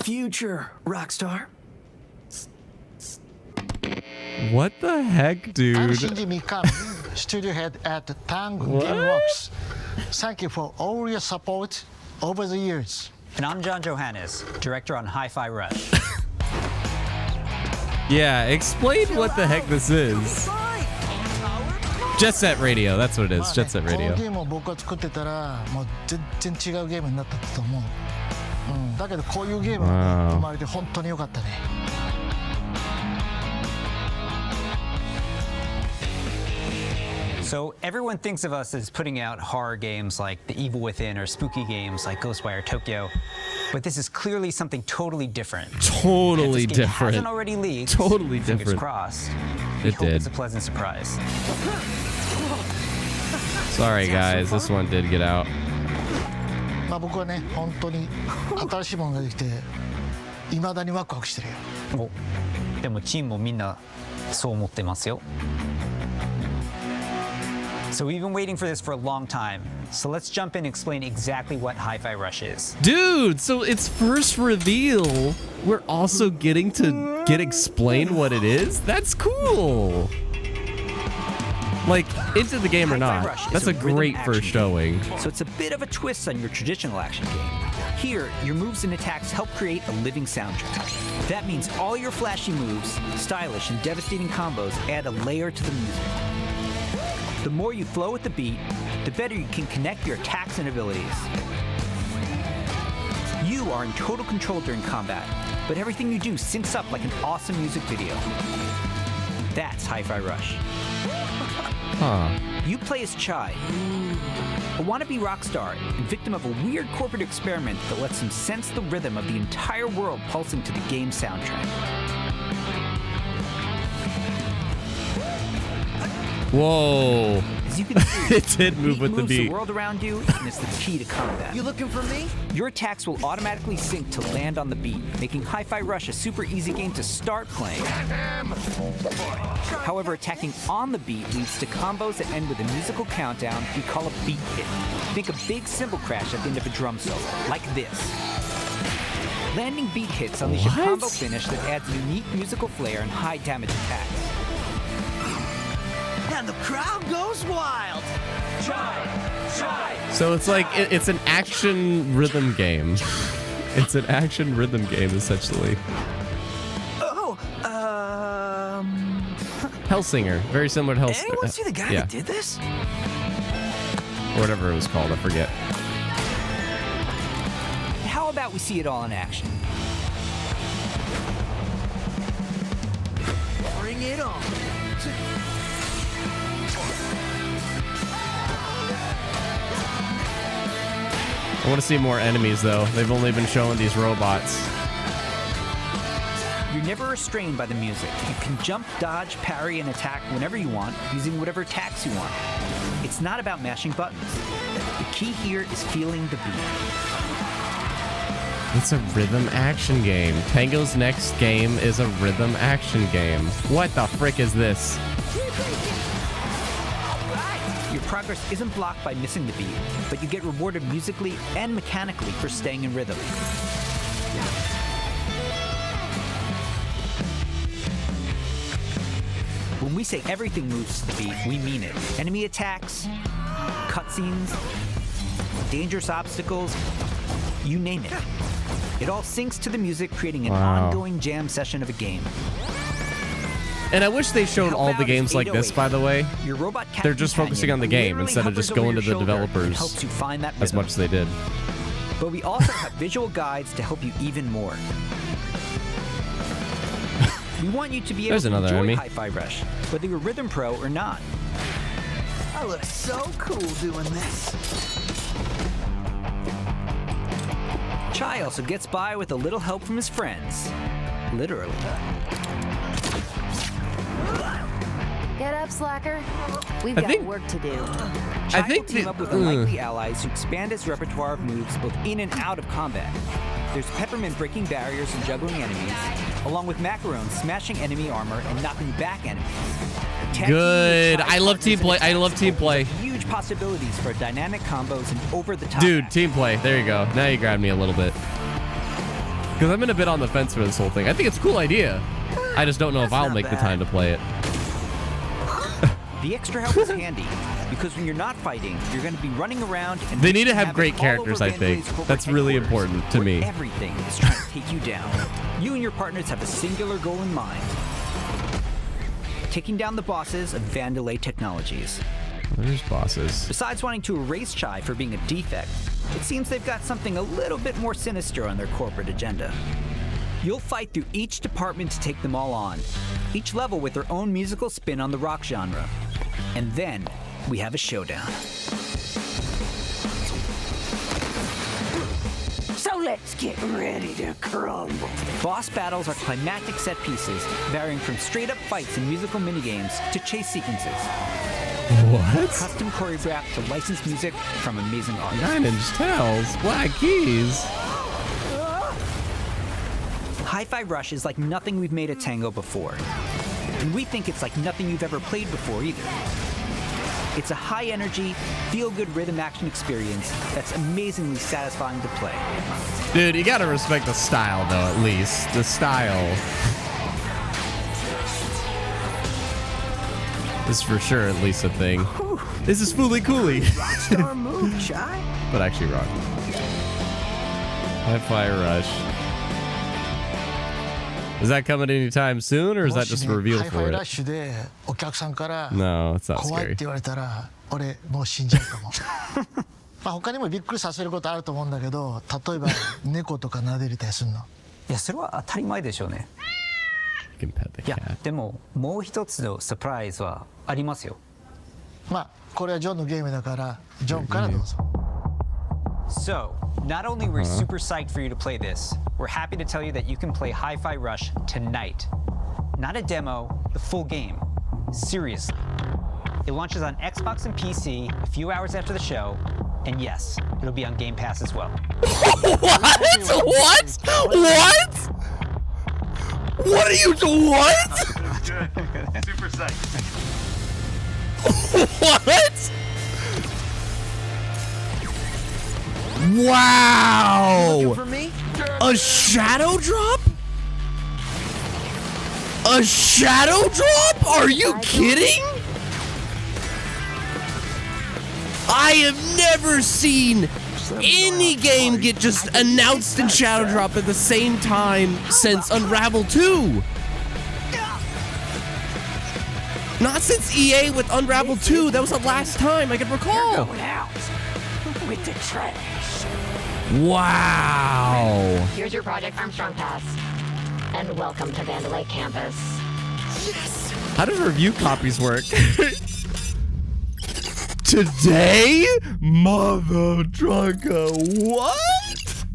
[SPEAKER 17] Future Rockstar.
[SPEAKER 1] What the heck,
[SPEAKER 20] I'm
[SPEAKER 1] dude?
[SPEAKER 20] Shinji Mikami, studio head at Tang Gameworks. Thank you for all your support over the years.
[SPEAKER 21] And I'm John Johannes, director on Hi-Fi Rush.
[SPEAKER 1] Yeah, explain what the heck this is. Jet Set Radio, that's what it is. Jet Set
[SPEAKER 20] この
[SPEAKER 1] Radio.
[SPEAKER 20] ゲームを僕が作ってたらもう全然違うゲームになったと思う。だけどこういうゲームが生まれて本当に良かったね。
[SPEAKER 21] So everyone thinks of us as putting out horror games like The Evil Within or spooky games like Ghostwire Tokyo, but this is clearly something totally different.
[SPEAKER 1] Totally
[SPEAKER 21] And if this game
[SPEAKER 1] different.
[SPEAKER 21] hasn't already leaked,
[SPEAKER 1] Totally
[SPEAKER 21] fingers
[SPEAKER 1] different.
[SPEAKER 21] crossed. We
[SPEAKER 1] It
[SPEAKER 21] hope
[SPEAKER 1] did.
[SPEAKER 21] It's a pleasant surprise.
[SPEAKER 1] Sorry, guys. This one did get out.
[SPEAKER 20] まあ僕はね本当に新しいものができて未だにワクワクしてるよ。
[SPEAKER 21] お、でもチームもみんなそう思ってますよ。So we've been waiting for this for a long time. So let's jump in and explain exactly what Hi-Fi Rush is.
[SPEAKER 1] Dude, so its first reveal, we're also getting to get explained what it is? That's cool. Like, into the game or
[SPEAKER 21] Hi-Fi
[SPEAKER 1] not,
[SPEAKER 21] Rush is
[SPEAKER 1] that's a
[SPEAKER 21] rhythm
[SPEAKER 1] great
[SPEAKER 21] action
[SPEAKER 1] first showing.
[SPEAKER 21] game. So it's a bit of a twist on your traditional action game. Here, your moves and attacks help create a living soundtrack. That means all your flashy moves, stylish and devastating combos add a layer to the music. The more you flow with the beat, the better you can connect your attacks and abilities. You are in total control during combat, but everything you do syncs up like an awesome music video. That's Hi-Fi Rush.
[SPEAKER 1] Huh.
[SPEAKER 21] You play as Chai, a wannabe rock star and victim of a weird corporate experiment that lets him sense the rhythm of the entire world pulsing to the game's soundtrack.
[SPEAKER 1] Whoa.
[SPEAKER 21] As you can see,
[SPEAKER 1] It did move with the
[SPEAKER 21] moves
[SPEAKER 1] beat.
[SPEAKER 21] the world around you, and it's the key to combat.
[SPEAKER 17] You looking for me?
[SPEAKER 21] Your attacks will automatically sync to land on the beat, making Hi-Fi Rush a super easy game to start playing. However, attacking on the beat leads to combos that end with a musical countdown we call a beat hit. Think a big cymbal crash at the end of a drum solo, like this. Landing beat hits unleash a combo finish that adds unique musical flair and high damage attacks.
[SPEAKER 17] And the crowd goes wild.
[SPEAKER 1] So it's like it's an action rhythm game. It's an action rhythm game essentially.
[SPEAKER 17] Oh,
[SPEAKER 1] Hellsinger, very similar to Hellsinger.
[SPEAKER 17] anyone see the guy that did this?
[SPEAKER 1] Or whatever it was called, I forget.
[SPEAKER 21] How about we see it all in action?
[SPEAKER 17] Bring it on.
[SPEAKER 1] I want to see more enemies though. They've only been showing these robots.
[SPEAKER 21] You're never restrained by the music. You can jump, dodge, parry, and attack whenever you want, using whatever attacks you want. It's not about mashing buttons. The key here is feeling the beat.
[SPEAKER 1] It's a rhythm action game. Tango's next game is a rhythm action game. What the frick is this?
[SPEAKER 21] Your progress isn't blocked by missing the beat, but you get rewarded musically and mechanically for staying in rhythm. When we say everything moves to the beat, we mean it. Enemy attacks, cutscenes, dangerous obstacles, you name it. It all syncs to the music, creating an ongoing jam session of a game.
[SPEAKER 1] And I wish they showed all the games like this, by the way.
[SPEAKER 21] Your robot
[SPEAKER 1] They're just focusing on the game instead of just going to the developers
[SPEAKER 21] helps you find that
[SPEAKER 1] as much as they did.
[SPEAKER 21] But we also have visual guides to help you even more. We want you to be able to enjoy Hi-Fi Rush, whether you're Rhythm Pro or not.
[SPEAKER 17] I look so cool doing this.
[SPEAKER 21] Chai also gets by with a little help from his friends. Literally.
[SPEAKER 19] Get up, slacker. We've got work to do.
[SPEAKER 21] Chai will team up with unlikely allies who expand his repertoire of moves both in and out of combat. There's Peppermint breaking barriers and juggling enemies, along with Macaron smashing enemy armor and knocking back enemies.
[SPEAKER 1] Good. I love team play. I love team play.
[SPEAKER 21] Huge possibilities for dynamic combos and over-the-top.
[SPEAKER 1] Dude, team play. There you go. Now you grabbed me a little bit. Because I've been a bit on the fence for this whole thing. I think it's a cool idea. I just don't know if I'll make the time to play it.
[SPEAKER 21] The extra help is handy, because when you're not fighting, you're going to be running around and
[SPEAKER 1] they need to have great characters, I think. That's really important to me.
[SPEAKER 21] Everything is trying to take you down. You and your partners have a singular goal in mind. Taking down the bosses of Vandalay Technologies.
[SPEAKER 1] There's bosses.
[SPEAKER 21] Besides wanting to erase Chai for being a defect, it seems they've got something a little bit more sinister on their corporate agenda. You'll fight through each department to take them all on, each level with their own musical spin on the rock genre. And then we have a showdown.
[SPEAKER 17] So let's get ready to crumble.
[SPEAKER 21] Boss battles are climactic set pieces, varying from straight-up fights and musical minigames to chase sequences.
[SPEAKER 1] What?
[SPEAKER 21] Custom choreographed to licensed music from amazing artists.
[SPEAKER 1] 9 Inch Tails, Black Keys.
[SPEAKER 21] Hi-Fi Rush is like nothing we've made at Tango before. And we think it's like nothing you've ever played before either. It's a high-energy, feel-good rhythm action experience that's amazingly satisfying to play.
[SPEAKER 1] Dude, you gotta respect the style, though, at least. The style. This is for sure at least a thing. This is fully cooly.
[SPEAKER 17] Rockstar move, Chai.
[SPEAKER 1] But actually wrong. Hi-Fi Rush. Is that coming anytime soon, or is that just a reveal for it? No, it's not scary.
[SPEAKER 20] 俺もう死んじゃうかも。まあ他にもびっくりさせることあると思うんだけど、例えば猫とか撫でれたりするの。
[SPEAKER 21] いや、それは当たり前でしょうね。いや、でももう一つのサプライズはありますよ。
[SPEAKER 20] まあこれはジョンのゲームだからジョンからどうぞ。
[SPEAKER 21] So, not only were we super psyched for you to play this, we're happy to tell you that you can play Hi-Fi Rush tonight. Not a demo, the full game. Seriously. It launches on Xbox and PC a few hours after the show, and yes, it'll be on Game Pass as well.
[SPEAKER 1] What? What? What? What are you doing? What?
[SPEAKER 12] Super psyched.
[SPEAKER 1] What? Wow! A shadow drop? A shadow drop? Are you kidding? I have never seen any game get just announced in shadow drop at the same time since Unravel 2. Not since EA with Unravel 2. That was the last time I can recall.
[SPEAKER 17] You're going out with the trash.
[SPEAKER 1] Wow.
[SPEAKER 3] Here's your Project Armstrong pass. And welcome to Vandalay campus.
[SPEAKER 17] Yes.
[SPEAKER 1] How does review copies work? Today? Mother trucker, what?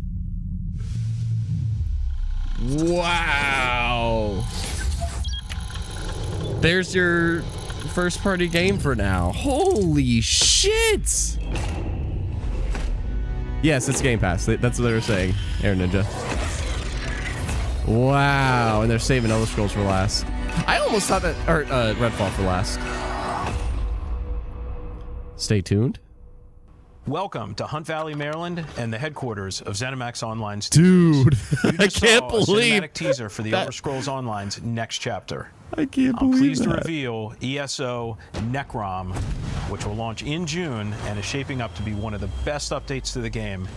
[SPEAKER 1] Wow. There's your first party game for now. Holy shit. Yes, it's Game Pass. That's what they were saying, Air Ninja. Wow, and they're saving Elder Scrolls for last. I almost thought that, or Redfall for last. Stay tuned.
[SPEAKER 12] Welcome to Hunt Valley, Maryland, and the headquarters of ZeniMax Online's
[SPEAKER 1] Dude,
[SPEAKER 12] I
[SPEAKER 1] can't believe
[SPEAKER 12] a cinematic teaser for the Elder Scrolls Online's next chapter.
[SPEAKER 1] I can't
[SPEAKER 12] I'm
[SPEAKER 1] believe
[SPEAKER 12] pleased
[SPEAKER 1] that.
[SPEAKER 12] to reveal ESO Necrom, which will launch in June and is shaping up to be one of the best updates to the game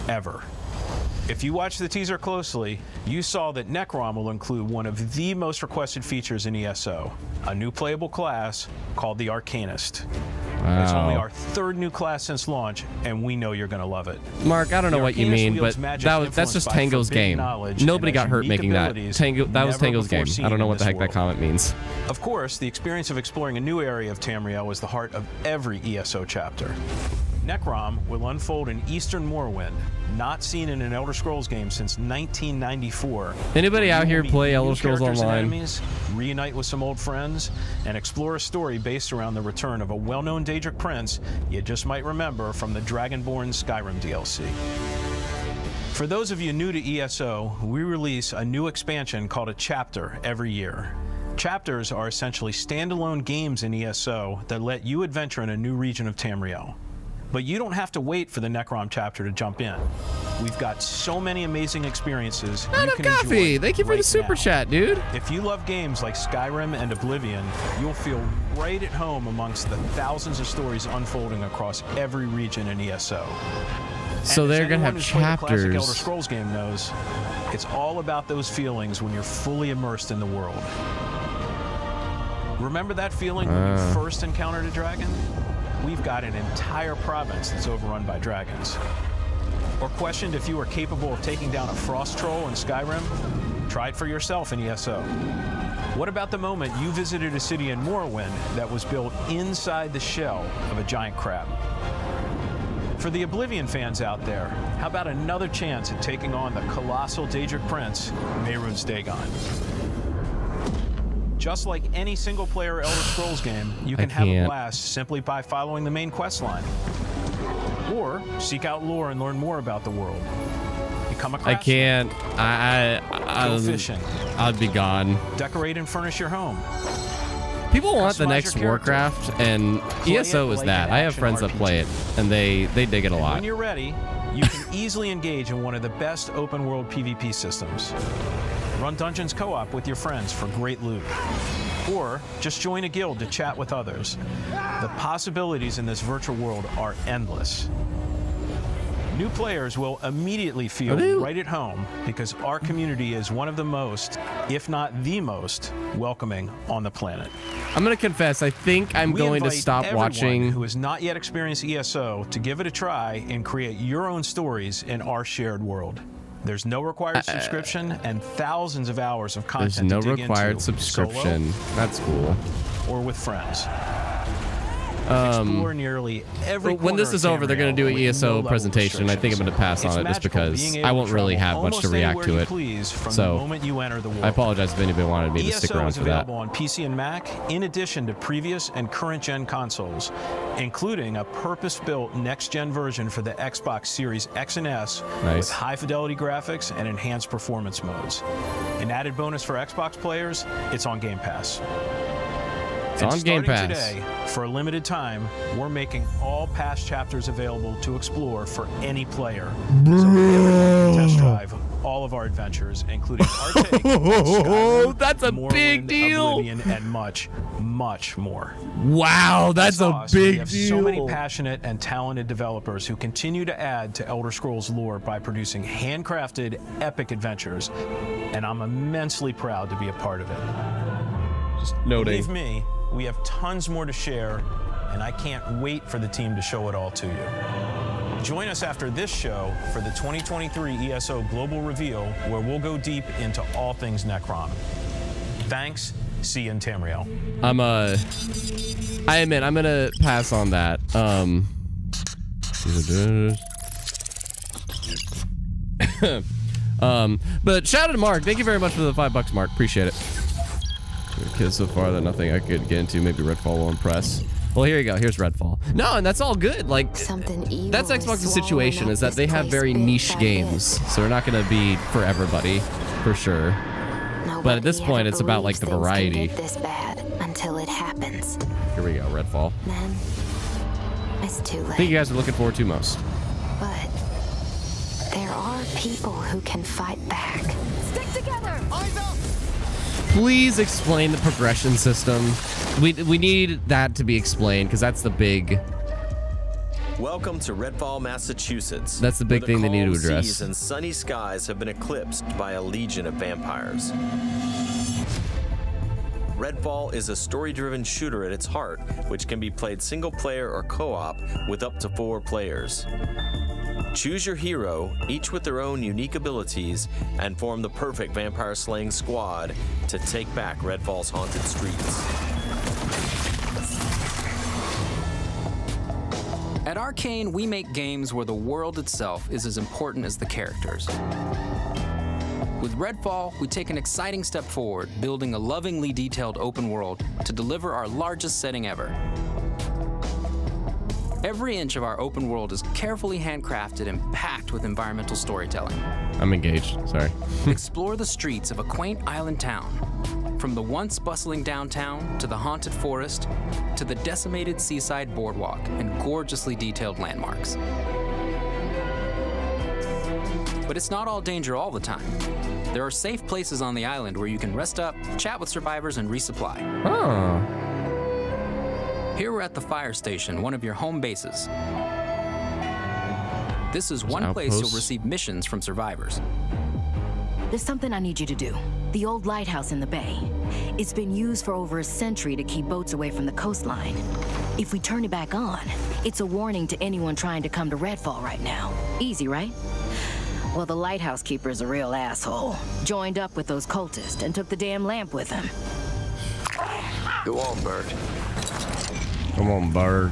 [SPEAKER 12] ever. If you watch the teaser closely, you saw that Necrom will include one of the most requested features in ESO, a new playable class called the Arcanist.
[SPEAKER 1] Wow.
[SPEAKER 12] It's only our third new class since launch, and we know you're going to love it.
[SPEAKER 1] Mark, I don't know what you mean, but that's just Tango's game. Nobody got hurt making that. That was Tango's game. I don't know what the heck that comment means.
[SPEAKER 12] Of course, the experience of exploring a new area of Tamriel is the heart of every ESO chapter. Necrom will unfold in Eastern Morrowind, not seen in an Elder Scrolls game since 1994.
[SPEAKER 1] Anybody out here play Elder Scrolls Online?
[SPEAKER 12] Enemies, reunite with some old friends, and explore a story based around the return of a well-known Daedric prince you just might remember from the Dragonborn Skyrim DLC. For those of you new to ESO, we release a new expansion called a chapter every year. Chapters are essentially standalone games in ESO that let you adventure in a new region of Tamriel. But you don't have to wait for the Necrom chapter to jump in. We've got so many amazing experiences you can
[SPEAKER 1] coffee.
[SPEAKER 12] enjoy
[SPEAKER 1] Thank you for
[SPEAKER 12] right
[SPEAKER 1] the super
[SPEAKER 12] now.
[SPEAKER 1] chat, dude.
[SPEAKER 12] If you love games like Skyrim and Oblivion, you'll feel right at home amongst the thousands of stories unfolding across every region in ESO.
[SPEAKER 1] So
[SPEAKER 12] And as
[SPEAKER 1] they're gonna
[SPEAKER 12] anyone
[SPEAKER 1] have
[SPEAKER 12] who's played a classic
[SPEAKER 1] chapters.
[SPEAKER 12] Elder Scrolls game knows, it's all about those feelings when you're fully immersed in the world. Remember that feeling when you first encountered a dragon? We've got an entire province that's overrun by dragons. Or questioned if you were capable of taking down a frost troll in Skyrim? Try it for yourself in ESO. What about the moment you visited a city in Morrowind that was built inside the shell of a giant crab? For the Oblivion fans out there, how about another chance at taking on the colossal Daedric prince, Mehrunes Dagon? Just like any single-player Elder Scrolls game, you can have a blast simply by following the main quest line. Or seek out lore and learn more about the world. Become a craftsman.
[SPEAKER 1] I can't.
[SPEAKER 12] Go fishing.
[SPEAKER 1] I'd be gone.
[SPEAKER 12] Decorate and furnish your home.
[SPEAKER 1] People want the
[SPEAKER 12] Customize
[SPEAKER 1] next
[SPEAKER 12] your character.
[SPEAKER 1] Warcraft, and
[SPEAKER 12] Play
[SPEAKER 1] ESO
[SPEAKER 12] it
[SPEAKER 1] is
[SPEAKER 12] like
[SPEAKER 1] that.
[SPEAKER 12] an
[SPEAKER 1] I have
[SPEAKER 12] action
[SPEAKER 1] friends that
[SPEAKER 12] RPG.
[SPEAKER 1] play it, and they dig it a lot.
[SPEAKER 12] When you're ready, you can easily engage in one of the best open-world PvP systems. Run dungeons co-op with your friends for great loot. Or just join a guild to chat with others. The possibilities in this virtual world are endless. New players will immediately feel right at home because our community is one of the most, if not the most, welcoming on the planet.
[SPEAKER 1] I'm gonna confess, I think I'm
[SPEAKER 12] We
[SPEAKER 1] going to
[SPEAKER 12] invite
[SPEAKER 1] stop
[SPEAKER 12] everyone
[SPEAKER 1] watching.
[SPEAKER 12] who has not yet experienced ESO to give it a try and create your own stories in our shared world. There's no required subscription and thousands of hours of content
[SPEAKER 1] There's no
[SPEAKER 12] to dig
[SPEAKER 1] required
[SPEAKER 12] into,
[SPEAKER 1] subscription. That's cool.
[SPEAKER 12] solo or with friends. Explore nearly every
[SPEAKER 1] When this
[SPEAKER 12] corner
[SPEAKER 1] is
[SPEAKER 12] of
[SPEAKER 1] over, they're going to do an
[SPEAKER 12] Tamriel with
[SPEAKER 1] ESO
[SPEAKER 12] no
[SPEAKER 1] presentation. I think I'm going to pass
[SPEAKER 12] It's
[SPEAKER 1] on it just
[SPEAKER 12] magical
[SPEAKER 1] because
[SPEAKER 12] being able
[SPEAKER 1] I
[SPEAKER 12] to
[SPEAKER 1] won't really
[SPEAKER 12] travel
[SPEAKER 1] have much to
[SPEAKER 12] almost
[SPEAKER 1] react
[SPEAKER 12] anywhere
[SPEAKER 1] to
[SPEAKER 12] you
[SPEAKER 1] it.
[SPEAKER 12] please from the
[SPEAKER 1] So
[SPEAKER 12] moment you enter the world.
[SPEAKER 1] I apologize if anybody wanted me to stick
[SPEAKER 12] ESO
[SPEAKER 1] around
[SPEAKER 12] is
[SPEAKER 1] for that.
[SPEAKER 12] available on PC and Mac, in addition to previous and current-gen consoles, including a purpose-built next-gen version for the Xbox Series X and S
[SPEAKER 1] Nice.
[SPEAKER 12] with high-fidelity graphics and enhanced performance modes. An added bonus for Xbox players, it's on Game Pass.
[SPEAKER 1] It's
[SPEAKER 12] And
[SPEAKER 1] on Game
[SPEAKER 12] starting
[SPEAKER 1] Pass.
[SPEAKER 12] Today, for a limited time, we're making all past chapters available to explore for any player. So everyone can test drive all of our adventures, including our take on
[SPEAKER 1] Oh,
[SPEAKER 12] Skyrim,
[SPEAKER 1] that's a
[SPEAKER 12] Morrowind,
[SPEAKER 1] big deal.
[SPEAKER 12] Oblivion, and much, much more.
[SPEAKER 1] Wow, that's a
[SPEAKER 12] We
[SPEAKER 1] big
[SPEAKER 12] have
[SPEAKER 1] deal.
[SPEAKER 12] so many passionate and talented developers who continue to add to Elder Scrolls lore by producing handcrafted, epic adventures, and I'm immensely proud to be a part of it.
[SPEAKER 1] Just noting.
[SPEAKER 12] Believe me, we have tons more to share, and I can't wait for the team to show it all to you. Join us after this show for the 2023 ESO Global Reveal, where we'll go deep into all things Necron. Thanks. See you in Tamriel.
[SPEAKER 1] I admit, I'm gonna pass on that. But shout out to Mark. Thank you very much for the $5, Mark. Appreciate it. Because so far that nothing I could get into. Maybe Redfall will impress. Well, here you go. Here's Redfall. No, and that's all good. Like, that's Xbox's situation, is that they have very niche games, so they're not gonna be for everybody, for sure. But at this point, it's about like the variety.
[SPEAKER 19] This bad until it happens.
[SPEAKER 1] Here we go, Redfall.
[SPEAKER 19] Then it's too
[SPEAKER 1] I
[SPEAKER 19] late.
[SPEAKER 1] think you guys are looking forward to most.
[SPEAKER 19] But there are people who can fight back. Stick together. Eyes up.
[SPEAKER 1] Please explain the progression system. We need that to be explained, because that's the big.
[SPEAKER 2] Welcome to Redfall, Massachusetts.
[SPEAKER 1] That's the big
[SPEAKER 2] where
[SPEAKER 1] thing they need to
[SPEAKER 2] calm
[SPEAKER 1] address.
[SPEAKER 2] Seas and sunny skies have been eclipsed by a legion of vampires. Redfall is a story-driven shooter at its heart, which can be played single-player or co-op with up to 4 players. Choose your hero, each with their own unique abilities, and form the perfect vampire-slaying squad to take back Redfall's haunted streets.
[SPEAKER 22] At Arcane, we make games where the world itself is as important as the characters. With Redfall, we take an exciting step forward, building a lovingly detailed open world to deliver our largest setting ever. Every inch of our open world is carefully handcrafted and packed with environmental storytelling.
[SPEAKER 1] I'm engaged, sorry.
[SPEAKER 22] Explore the streets of a quaint island town, from the once bustling downtown to the haunted forest to the decimated seaside boardwalk and gorgeously detailed landmarks. But it's not all danger all the time. There are safe places on the island where you can rest up, chat with survivors, and resupply.
[SPEAKER 1] Oh.
[SPEAKER 22] Here we're at the fire station, one of your home bases. This is one place you'll receive missions from survivors.
[SPEAKER 23] There's something I need you to do. The old lighthouse in the bay. It's been used for over a century to keep boats away from the coastline. If we turn it back on, it's a warning to anyone trying to come to Redfall right now. Easy, right? Well, the lighthouse keeper's a real asshole. Joined up with those cultists and took the damn lamp with him.
[SPEAKER 2] Go on, Bird.
[SPEAKER 1] Come on, Bird.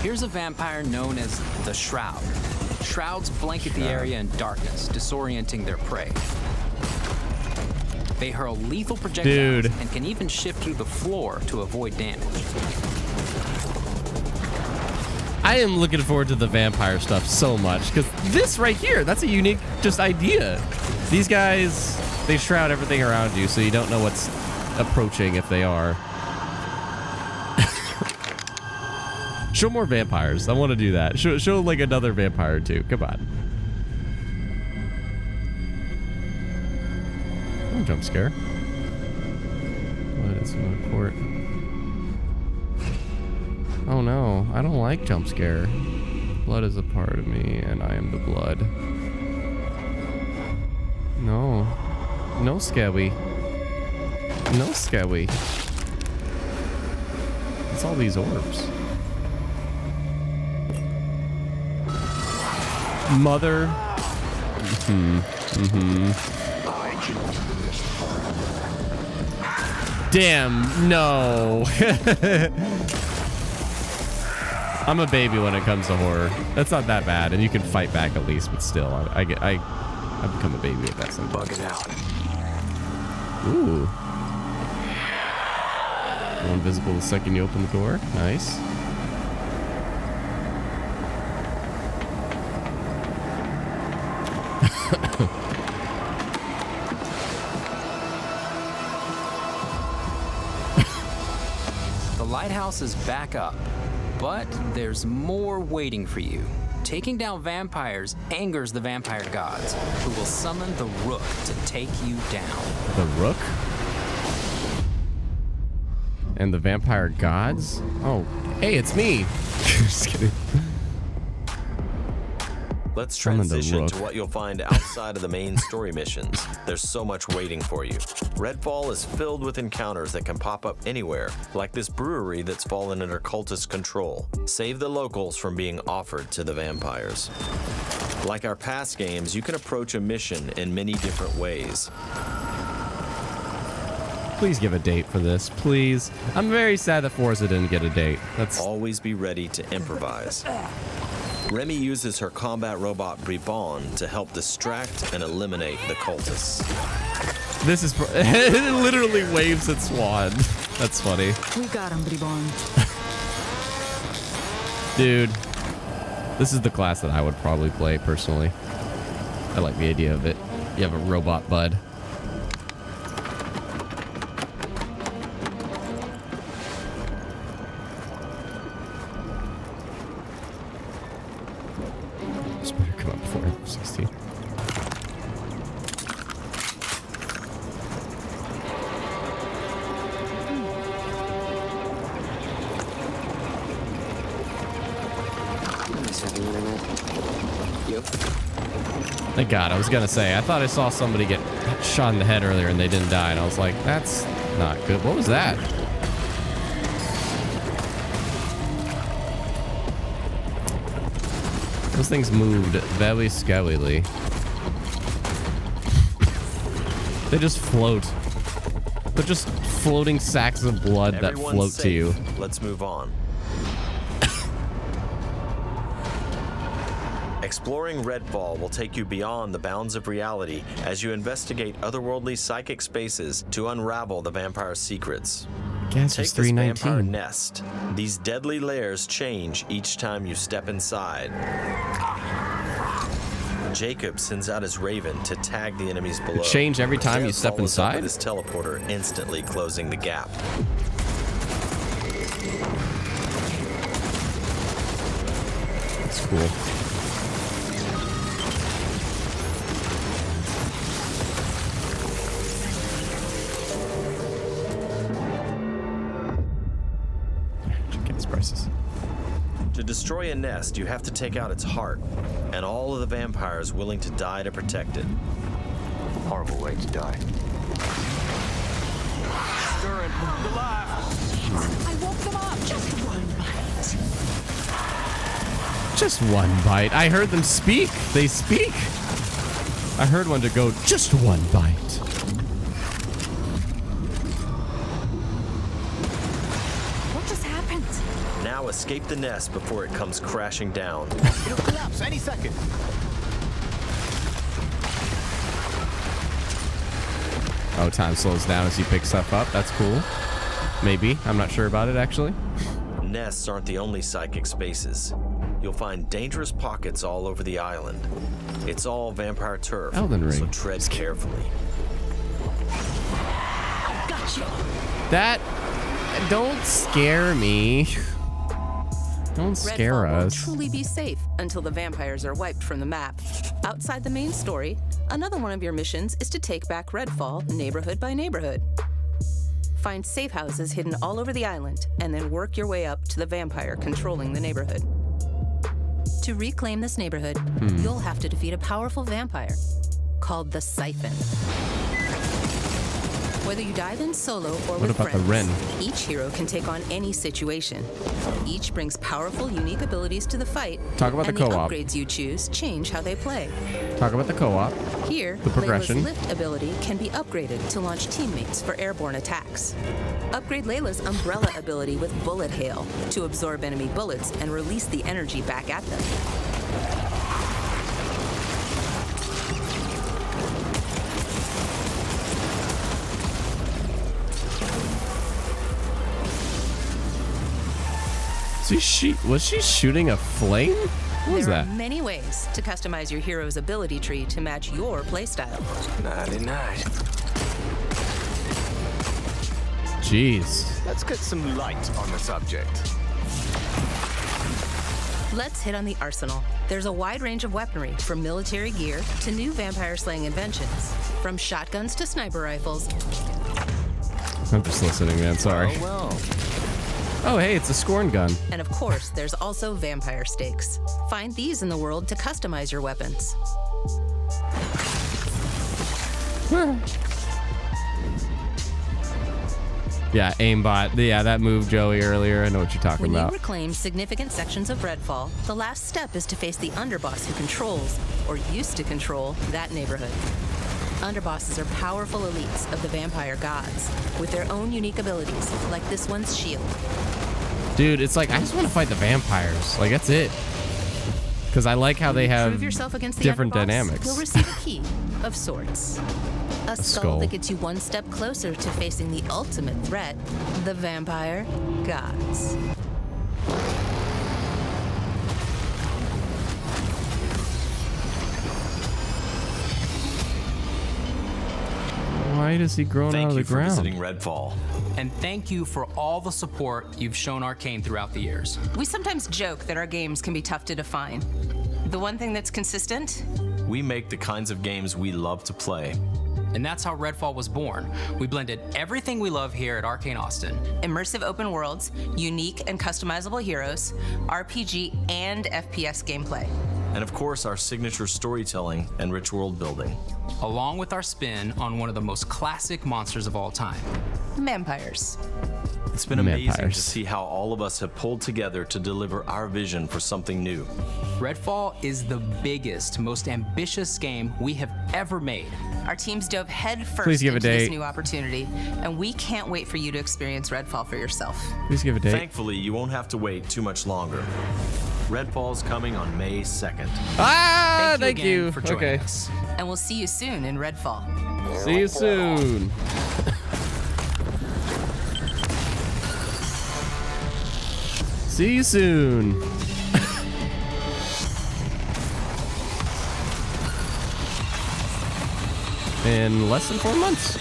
[SPEAKER 22] Here's a vampire known as the Shroud. Shrouds blanket the area in darkness, disorienting their prey. They hurl lethal projectiles and can even shift through the floor to avoid damage.
[SPEAKER 1] I am looking forward to the vampire stuff so much, because this right here, that's a unique just idea. These guys, they shroud everything around you, so you don't know what's approaching if they are. Show more vampires. I want to do that. Show like another vampire or two. Come on. Oh, jump scare. What is in the court? Oh no, I don't like jump scare. Blood is a part of me, and I am the blood. No. No scabby. No scabby. It's all these orbs. Mother. Damn, no. I'm a baby when it comes to horror. That's not that bad, and you can fight back at least, but still, I become a baby at that sometimes.
[SPEAKER 2] Bugging out.
[SPEAKER 1] Ooh. Go invisible the second you open the door. Nice.
[SPEAKER 22] The lighthouse is back up, but there's more waiting for you. Taking down vampires angers the vampire gods, who will summon the Rook to take you down.
[SPEAKER 1] The Rook? And the vampire gods? Oh, hey, it's me. Just kidding.
[SPEAKER 2] Let's transition to what you'll find outside of the main story missions. There's so much waiting for you. Redfall is filled with encounters that can pop up anywhere, like this brewery that's fallen under cultist control. Save the locals from being offered to the vampires. Like our past games, you can approach a mission in many different ways.
[SPEAKER 1] Please give a date for this, please. I'm very sad that Forza didn't get a date. That's
[SPEAKER 2] always be ready to improvise. Remy uses her combat robot Bribon to help distract and eliminate the cultists.
[SPEAKER 1] This is it literally waves its wand. That's funny.
[SPEAKER 23] We got him, Bribon.
[SPEAKER 1] Dude, this is the class that I would probably play personally. I like the idea of it. You have a robot bud. This better come up before 16. Thank God. I was gonna say, I thought I saw somebody get shot in the head earlier and they didn't die, and I was like, that's not good. What was that? Those things moved very scarily. They just float. They're just floating sacks of blood that float to you.
[SPEAKER 2] Let's move on. Exploring Redfall will take you beyond the bounds of reality as you investigate otherworldly psychic spaces to unravel the vampire's secrets.
[SPEAKER 1] Guess
[SPEAKER 2] Take
[SPEAKER 1] it's
[SPEAKER 2] this vampire
[SPEAKER 1] 319.
[SPEAKER 2] nest. These deadly layers change each time you step inside. Jacob sends out his raven to tag the enemies below.
[SPEAKER 1] It change every time you
[SPEAKER 2] Zev
[SPEAKER 1] step
[SPEAKER 2] follows up
[SPEAKER 1] inside?
[SPEAKER 2] with his teleporter, instantly closing the gap.
[SPEAKER 1] That's cool. Gas prices.
[SPEAKER 2] To destroy a nest, you have to take out its heart, and all of the vampires willing to die to protect it.
[SPEAKER 17] Horrible way to die.
[SPEAKER 4] Stirring. Alive.
[SPEAKER 19] I woke them up. Just one bite.
[SPEAKER 1] Just one bite. I heard them speak. They speak. I heard one to go, just one bite.
[SPEAKER 19] What just happened?
[SPEAKER 2] Now escape the nest before it comes crashing down.
[SPEAKER 17] It'll collapse any second.
[SPEAKER 1] Oh, time slows down as you pick stuff up. That's cool. Maybe. I'm not sure about it, actually.
[SPEAKER 2] Nests aren't the only psychic spaces. You'll find dangerous pockets all over the island. It's all vampire turf,
[SPEAKER 1] Elden Ring.
[SPEAKER 2] so tread carefully.
[SPEAKER 19] Gotcha.
[SPEAKER 1] That... Don't scare me. Don't scare
[SPEAKER 5] Redfall won't
[SPEAKER 1] us.
[SPEAKER 5] truly be safe until the vampires are wiped from the map. Outside the main story, another one of your missions is to take back Redfall neighborhood by neighborhood. Find safe houses hidden all over the island, and then work your way up to the vampire controlling the neighborhood. To reclaim this neighborhood, you'll have to defeat a powerful vampire called the Siphon. Whether you dive in solo or
[SPEAKER 1] What
[SPEAKER 5] with
[SPEAKER 1] about the
[SPEAKER 5] friends,
[SPEAKER 1] Wren?
[SPEAKER 5] each hero can take on any situation. Each brings powerful, unique abilities to the fight.
[SPEAKER 1] Talk about
[SPEAKER 5] and
[SPEAKER 1] the co-op.
[SPEAKER 5] upgrades you choose change how they play.
[SPEAKER 1] Talk about the co-op.
[SPEAKER 5] Here,
[SPEAKER 1] The progression.
[SPEAKER 5] Layla's lift ability can be upgraded to launch teammates for airborne attacks. Upgrade Layla's umbrella ability with bullet hail to absorb enemy bullets and release the energy back at them.
[SPEAKER 1] Was she shooting a flame? What was
[SPEAKER 5] there
[SPEAKER 1] that?
[SPEAKER 5] are many ways to customize your hero's ability tree to match your playstyle.
[SPEAKER 17] Night.
[SPEAKER 1] Jeez.
[SPEAKER 17] Let's get some light on the subject.
[SPEAKER 5] Let's hit on the arsenal. There's a wide range of weaponry, from military gear to new vampire-slaying inventions. From shotguns to sniper rifles.
[SPEAKER 1] I'm just listening, man. Sorry.
[SPEAKER 2] Oh, well.
[SPEAKER 1] Oh, hey, it's a scorn gun.
[SPEAKER 5] And of course, there's also vampire stakes. Find these in the world to customize your weapons.
[SPEAKER 1] Yeah, aimbot. Yeah, that move, Joey, earlier. I know what you're talking
[SPEAKER 5] When
[SPEAKER 1] about.
[SPEAKER 5] you reclaim significant sections of Redfall, the last step is to face the underboss who controls, or used to control, that neighborhood. Underbosses are powerful elites of the vampire gods, with their own unique abilities, like this one's shield.
[SPEAKER 1] Dude, it's like, I just want to fight the vampires. Like, that's it. Because I like how they have
[SPEAKER 5] Prove yourself against the
[SPEAKER 1] different
[SPEAKER 5] underboss,
[SPEAKER 1] dynamics.
[SPEAKER 5] You'll receive a key of sorts. A skull
[SPEAKER 1] skull.
[SPEAKER 5] that gets you one step closer to facing the ultimate threat, the vampire gods.
[SPEAKER 1] Why does he grow out of the ground?
[SPEAKER 2] Thank you for visiting Redfall.
[SPEAKER 22] And thank you for all the support you've shown Arcane throughout the years.
[SPEAKER 5] We sometimes joke that our games can be tough to define. The one thing that's consistent?
[SPEAKER 2] We make the kinds of games we love to play.
[SPEAKER 22] And that's how Redfall was born. We blended everything we love here at Arcane Austin.
[SPEAKER 5] Immersive open worlds, unique and customizable heroes, RPG and FPS gameplay.
[SPEAKER 2] And of course, our signature storytelling and rich world building.
[SPEAKER 22] Along with our spin on one of the most classic monsters of all time.
[SPEAKER 5] Vampires.
[SPEAKER 2] It's been amazing
[SPEAKER 1] Vampires.
[SPEAKER 2] to see how all of us have pulled together to deliver our vision for something new.
[SPEAKER 22] Redfall is the biggest, most ambitious game we have ever made.
[SPEAKER 5] Our teams dove head first
[SPEAKER 1] Please give a
[SPEAKER 5] into this
[SPEAKER 1] date.
[SPEAKER 5] new opportunity, and we can't wait for you to experience Redfall for yourself.
[SPEAKER 1] Please give a date.
[SPEAKER 2] Thankfully, you won't have to wait too much longer. Redfall's coming on May 2nd.
[SPEAKER 1] Ah,
[SPEAKER 22] Thank you again for joining
[SPEAKER 1] Okay.
[SPEAKER 22] us.
[SPEAKER 5] And we'll see you soon in Redfall.
[SPEAKER 1] See you soon. See you soon. In less than 4 months.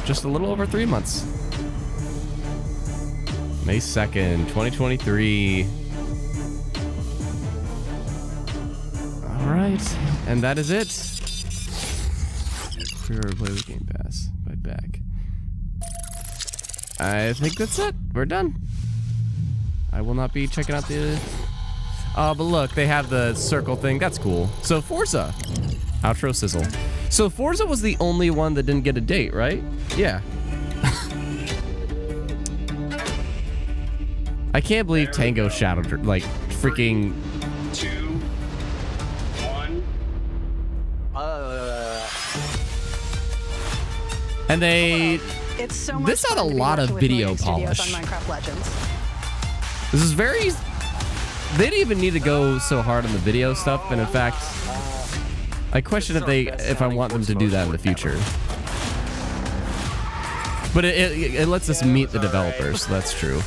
[SPEAKER 1] Just a little over 3 months. May 2nd, 2023. All right. And that is it. Pre-order play with Game Pass. By back. I think that's it. We're done. I will not be checking out the... but look, they have the circle thing. That's cool. So Forza. Outro sizzle. So Forza was the only one that didn't get a date, right? Yeah. I can't believe Tango Shadow, like, freaking...
[SPEAKER 4] 2, 1.
[SPEAKER 1] And they...
[SPEAKER 7] It's so much
[SPEAKER 1] This had a
[SPEAKER 7] fun to be
[SPEAKER 1] lot of
[SPEAKER 7] working with
[SPEAKER 1] video
[SPEAKER 7] Moody Studios
[SPEAKER 1] polish.
[SPEAKER 7] on Minecraft Legends.
[SPEAKER 1] This is very... They didn't even need to go so hard on the video stuff, and in fact... I question if I want them to do that in the future. But it lets us meet the developers, so that's true.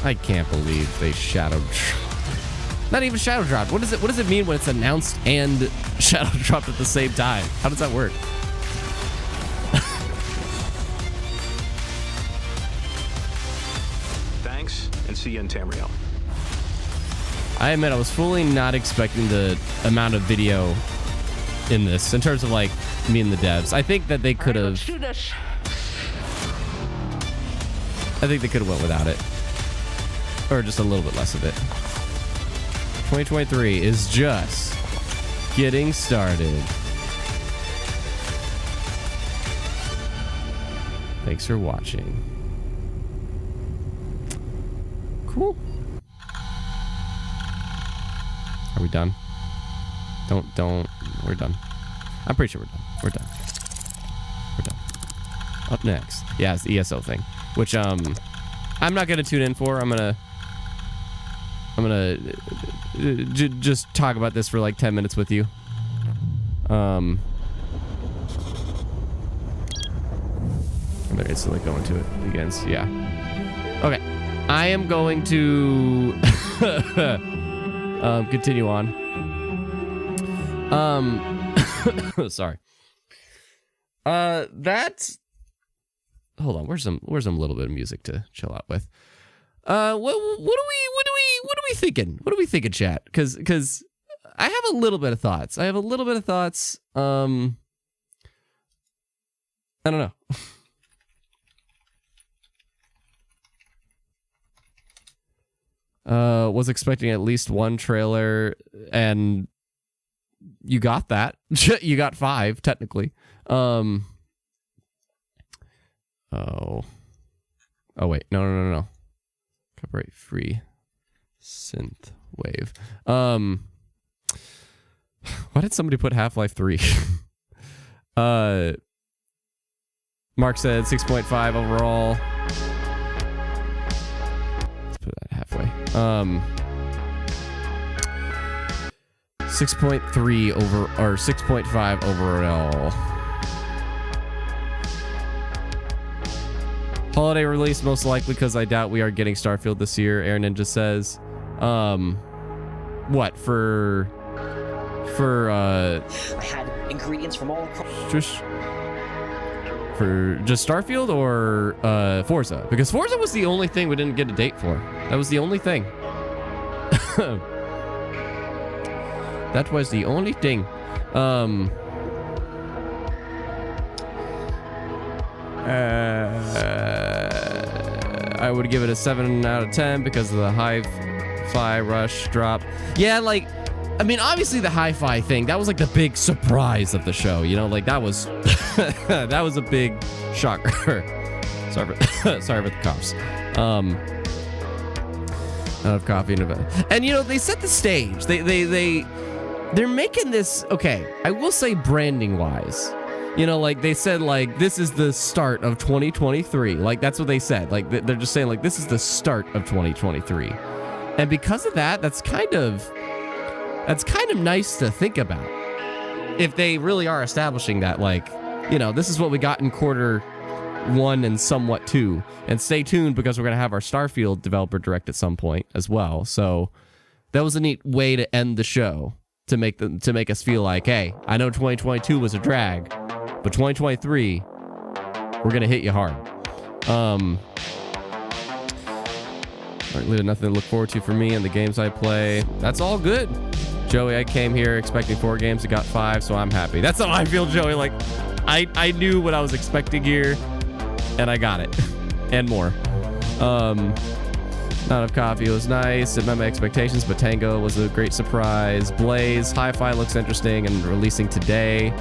[SPEAKER 1] I can't believe they shadow... Not even shadow dropped. What does it mean when it's announced and shadow dropped at the same time? How does that work?
[SPEAKER 12] Thanks, and see you in Tamriel.
[SPEAKER 1] I admit I was fully not expecting the amount of video in this in terms of like me and the devs. I think that they could have. I think they could have went without it, or just a little bit less of it. 2023 is just getting started. Thanks for watching. Cool. Are we done? Don't. We're done. I'm pretty sure we're done. We're done. We're done. Up next. Yeah, it's the ESO thing. Which, I'm not going to tune in for. I'm going to just talk about this for like 10 minutes with you. I'm going to instantly go into it. Begins. Yeah. Okay. I am going to... continue on. Sorry. That's... hold on. Where's some little bit of music to chill out with? What are we thinking? What are we thinking, chat? Because I have a little bit of thoughts. I don't know. Was expecting at least one trailer, and you got that. You got 5 technically. Oh wait, no. Copyright free synth wave. Why did somebody put Half-Life 3? Mark said 6.5 overall. Let's put that halfway. 6.3 over, or 6.5 overall. Holiday release most likely, because I doubt we are getting Starfield this year. Air Ninja says, what for
[SPEAKER 7] I had ingredients from all across.
[SPEAKER 1] Just Starfield or Forza? Because Forza was the only thing we didn't get a date for. That was the only thing. That was the only thing. I would give it a 7 out of 10 because of the hi-fi rush drop. Yeah, like, I mean, obviously the hi-fi thing, that was like the big surprise of the show, you know, like that was that was a big shocker. sorry for the coughs. Out of coffee and you know, they set the stage. They're making this, okay, I will say branding wise, you know, like they said, like, this is the start of 2023. Like, that's what they said. Like, they're just saying, like, this is the start of 2023. And because of that, that's kind of nice to think about. If they really are establishing that, like, you know, this is what we got in quarter 1 and somewhat 2. And stay tuned because we're going to have our Starfield Developer Direct at some point as well. So that was a neat way to end the show, to make us feel like, hey, I know 2022 was a drag, but 2023, we're going to hit you hard. Nothing to look forward to for me and the games I play. That's all good. Joey, I came here expecting 4 games. I got 5, so I'm happy. That's how I feel, Joey. Like, I knew what I was expecting here, and I got it. And more. Not enough coffee. It was nice. It met my expectations, but Tango was a great surprise. Blaze, Hi-Fi looks interesting and releasing today.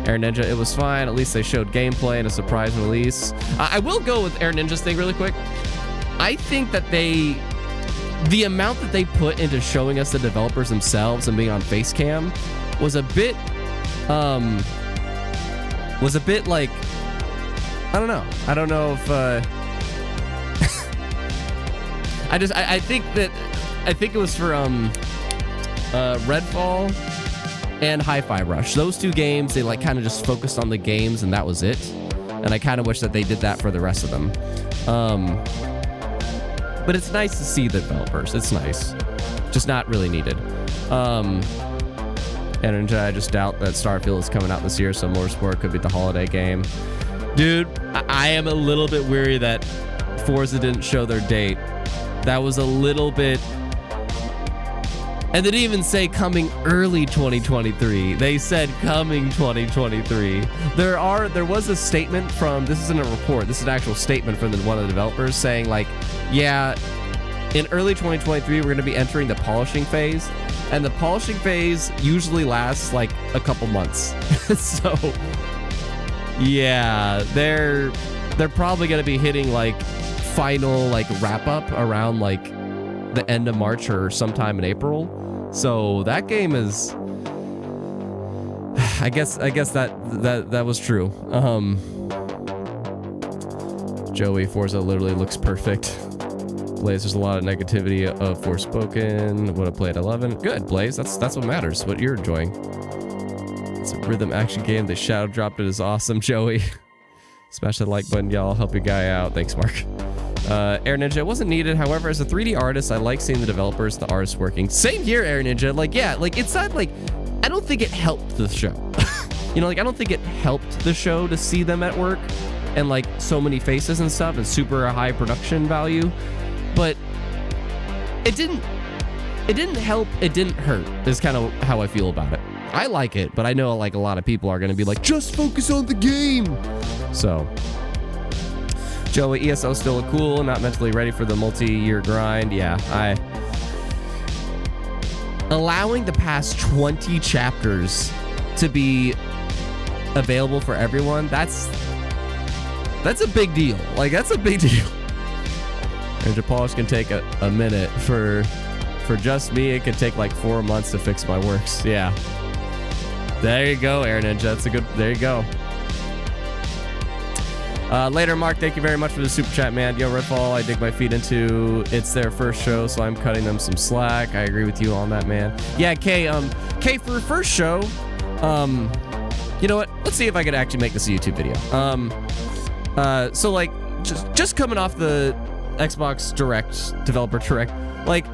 [SPEAKER 1] Air Ninja, it was fine. At least they showed gameplay and a surprise release. I will go with Air Ninja's thing really quick. I think that the amount that they put into showing us the developers themselves and being on Facecam was a bit like, I don't know. I don't know if, I think it was for Redfall and Hi-Fi Rush. Those 2 games, they like kind of just focused on the games and that was it. And I kind of wish that they did that for the rest of them. But it's nice to see the developers. It's nice. Just not really needed. And I just doubt that Starfield is coming out this year, so Motorsport could be the holiday game. Dude, I am a little bit weary that Forza didn't show their date. That was a little bit... And they didn't even say coming early 2023. They said coming 2023. There was a statement from... This isn't a report. This is an actual statement from one of the developers saying, like, yeah, in early 2023, we're going to be entering the polishing phase. And the polishing phase usually lasts, like, a couple months. So, yeah, they're probably going to be hitting, like, final, like, wrap-up around, like, the end of March or sometime in April. So that game is, I guess that was true. Joey, Forza literally looks perfect. Blaze, there's a lot of negativity of Forspoken. Would have played 11. Good, Blaze. That's what matters. What you're enjoying. It's a rhythm action game. They shadow dropped it is awesome, Joey. Smash that like button, y'all. Help your guy out. Thanks, Mark. Air Ninja, it wasn't needed. However, as a 3D artist, I like seeing the developers, the artists working. Same here, Air Ninja. Like, yeah, like it's not like, I don't think it helped the show. You know, like I don't think it helped the show to see them at work. and like so many faces and stuff and super high production value, but it didn't help, it didn't hurt, is kind of how I feel about it. I like it, but I know like a lot of people are going to be like, just focus on the game. So, Joey, ESO still look cool, not mentally ready for the multi-year grind. Yeah, allowing the past 20 chapters to be available for everyone, that's a big deal. Like, that's a big deal. And Japalish can take a minute. For just me, it could take like 4 months to fix my works. Yeah. There you go, Air Ninja. That's a good, there you go. Later, Mark, thank you very much for the super chat, man. Yo, Redfall, I dig my feet into. It's their first show, so I'm cutting them some slack. I agree with you on that, man. Yeah, Kay, for first show, you know what? Let's see if I could actually make this a YouTube video. So like, just coming off the Xbox Direct, Developer Direct, like,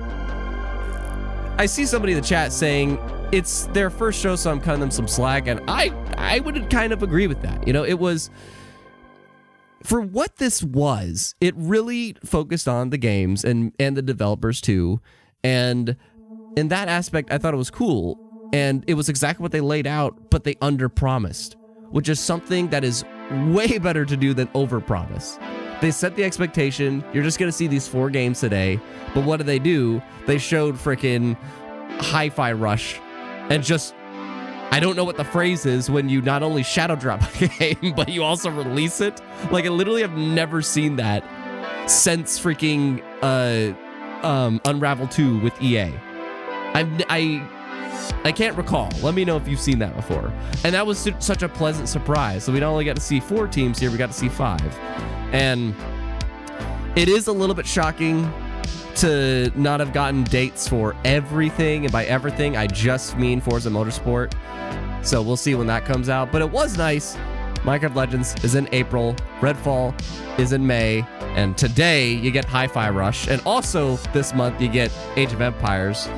[SPEAKER 1] I see somebody in the chat saying it's their first show, so I'm cutting them some slack, and I would kind of agree with that. You know, it was, for what this was, it really focused on the games and the developers too, and in that aspect, I thought it was cool, and it was exactly what they laid out, but they underpromised, which is something that is way better to do than overpromise. They set the expectation, you're just gonna see these 4 games today, but what do? They showed freaking Hi-Fi Rush, and just, I don't know what the phrase is when you not only shadow drop a game, but you also release it. Like, I literally have never seen that since freaking Unravel 2 with EA. I can't recall. Let me know if you've seen that before. And that was such a pleasant surprise. So we not only got to see 4 teams here, we got to see 5. And it is a little bit shocking to not have gotten dates for everything. And by everything, I just mean Forza Motorsport. So we'll see when that comes out. But it was nice. Minecraft Legends is in April. Redfall is in May. And today, you get Hi-Fi Rush. And also, this month, you get Age of Empires.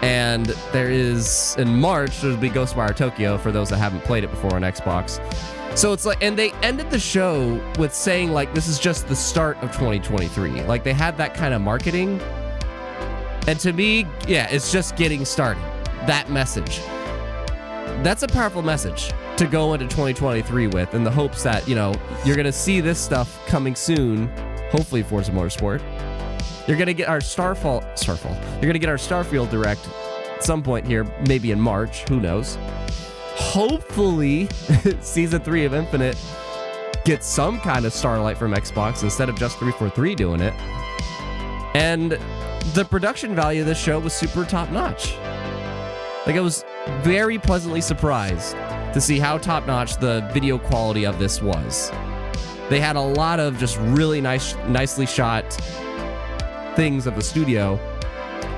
[SPEAKER 1] And there is, in March, there'll be Ghostwire Tokyo for those that haven't played it before on Xbox. So it's like, and they ended the show with saying, like, this is just the start of 2023. Like, they had that kind of marketing. And to me, yeah, it's just getting started. That message. That's a powerful message to go into 2023 with, in the hopes that, you know, you're going to see this stuff coming soon. Hopefully, Forza Motorsport. You're going to get our Starfall. You're going to get our Starfield Direct at some point here, maybe in March. Who knows? Hopefully, Season 3 of Infinite gets some kind of Starlight from Xbox instead of just 343 doing it. And the production value of this show was super top-notch. Like, I was very pleasantly surprised to see how top-notch the video quality of this was. They had a lot of just really nicely shot things of the studio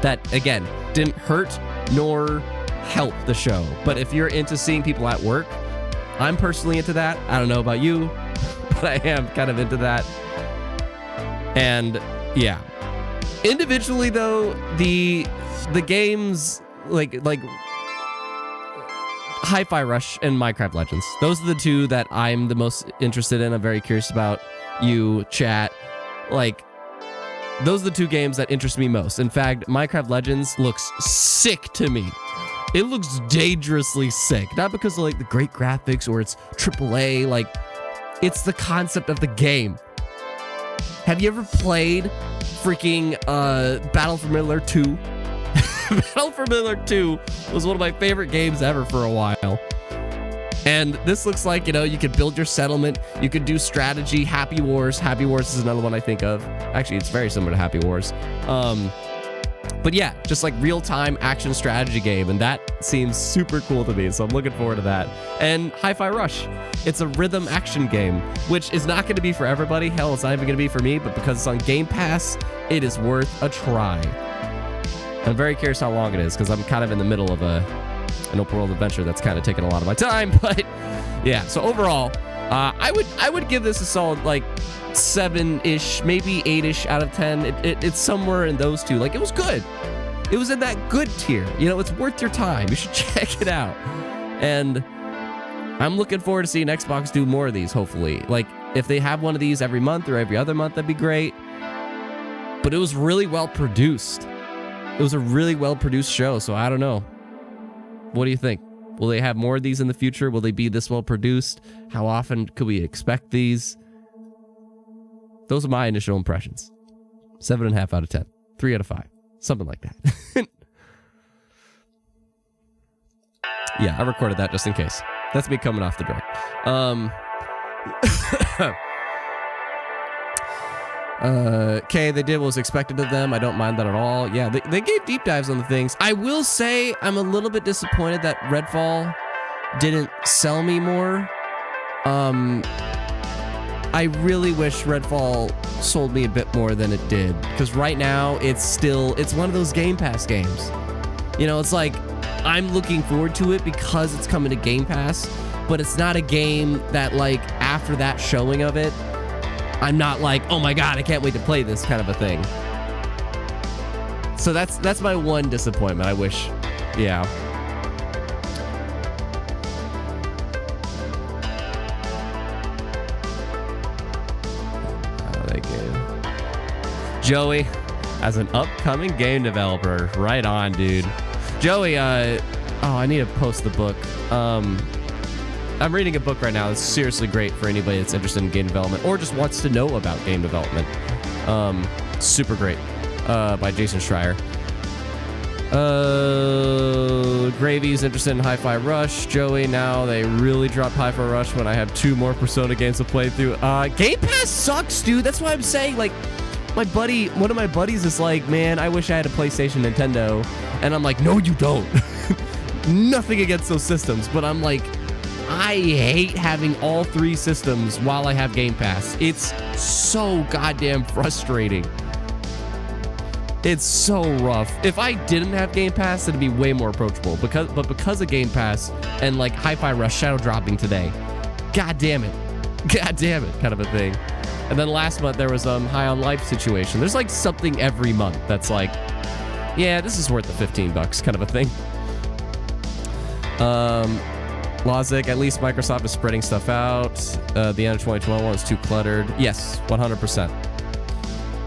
[SPEAKER 1] that, again, didn't hurt nor help the show. But if you're into seeing people at work, I'm personally into that. I don't know about you, but I am kind of into that. And yeah, individually though, the games like Hi-Fi Rush and Minecraft Legends, those are the 2 that I'm the most interested in. I'm very curious about you, chat. Like, those are the 2 games that interest me most. In fact, Minecraft Legends looks sick to me. It looks dangerously sick. Not because of like the great graphics or it's AAA, like, it's the concept of the game. Have you ever played freaking Battle for Middle Earth 2? Battle for Middle Earth 2 was one of my favorite games ever for a while. And this looks like, you know, you could build your settlement, you could do strategy. Happy Wars. Happy Wars is another one I think of. Actually, it's very similar to Happy Wars. But yeah, just like real-time action strategy game, and that seems super cool to me, so I'm looking forward to that. And Hi-Fi Rush, it's a rhythm action game, which is not going to be for everybody. Hell, it's not even going to be for me, but because it's on Game Pass, it is worth a try. I'm very curious how long it is, because I'm kind of in the middle of an open world adventure that's kind of taking a lot of my time. But yeah, so overall, I would give this a solid like 7-ish, maybe 8-ish out of 10. It's somewhere in those 2. Like, it was good. It was in that good tier. You know, it's worth your time. You should check it out. And I'm looking forward to seeing Xbox do more of these, hopefully. Like, if they have one of these every month or every other month, that'd be great. But it was really well produced. It was a really well produced show, so I don't know. What do you think? Will they have more of these in the future? Will they be this well produced? How often could we expect these? Those are my initial impressions. 7.5 out of 10. 3 out of 5. Something like that. Yeah, I recorded that just in case. That's me coming off the direct. Okay, they did what was expected of them. I don't mind that at all. Yeah, they gave deep dives on the things. I will say I'm a little bit disappointed that Redfall didn't sell me more. I really wish Redfall sold me a bit more than it did. Because right now, it's one of those Game Pass games. You know, it's like, I'm looking forward to it because it's coming to Game Pass, but it's not a game that, like, after that showing of it, I'm not like, oh my god, I can't wait to play this kind of a thing. So that's my one disappointment. I wish, yeah. Thank you. Joey, as an upcoming game developer, right on, dude. Joey, I need to post the book. I'm reading a book right now that's seriously great for anybody that's interested in game development or just wants to know about game development. Super great. By Jason Schreier. Gravy's interested in Hi-Fi Rush. Joey, now they really dropped Hi-Fi Rush when I have 2 more Persona games to play through. Game Pass sucks, dude. That's why I'm saying, like, one of my buddies is like, man, I wish I had a PlayStation Nintendo. And I'm like, no, you don't. Nothing against those systems, but I'm like, I hate having all 3 systems while I have Game Pass. It's so goddamn frustrating. It's so rough. If I didn't have Game Pass, it'd be way more approachable. But because of Game Pass and like Hi-Fi Rush shadow dropping today, god damn it, kind of a thing. And then last month there was High on Life situation. There's like something every month that's like, yeah, this is worth the $15 kind of a thing. Logic, at least Microsoft is spreading stuff out. The end of 2021 was too cluttered. Yes, 100%.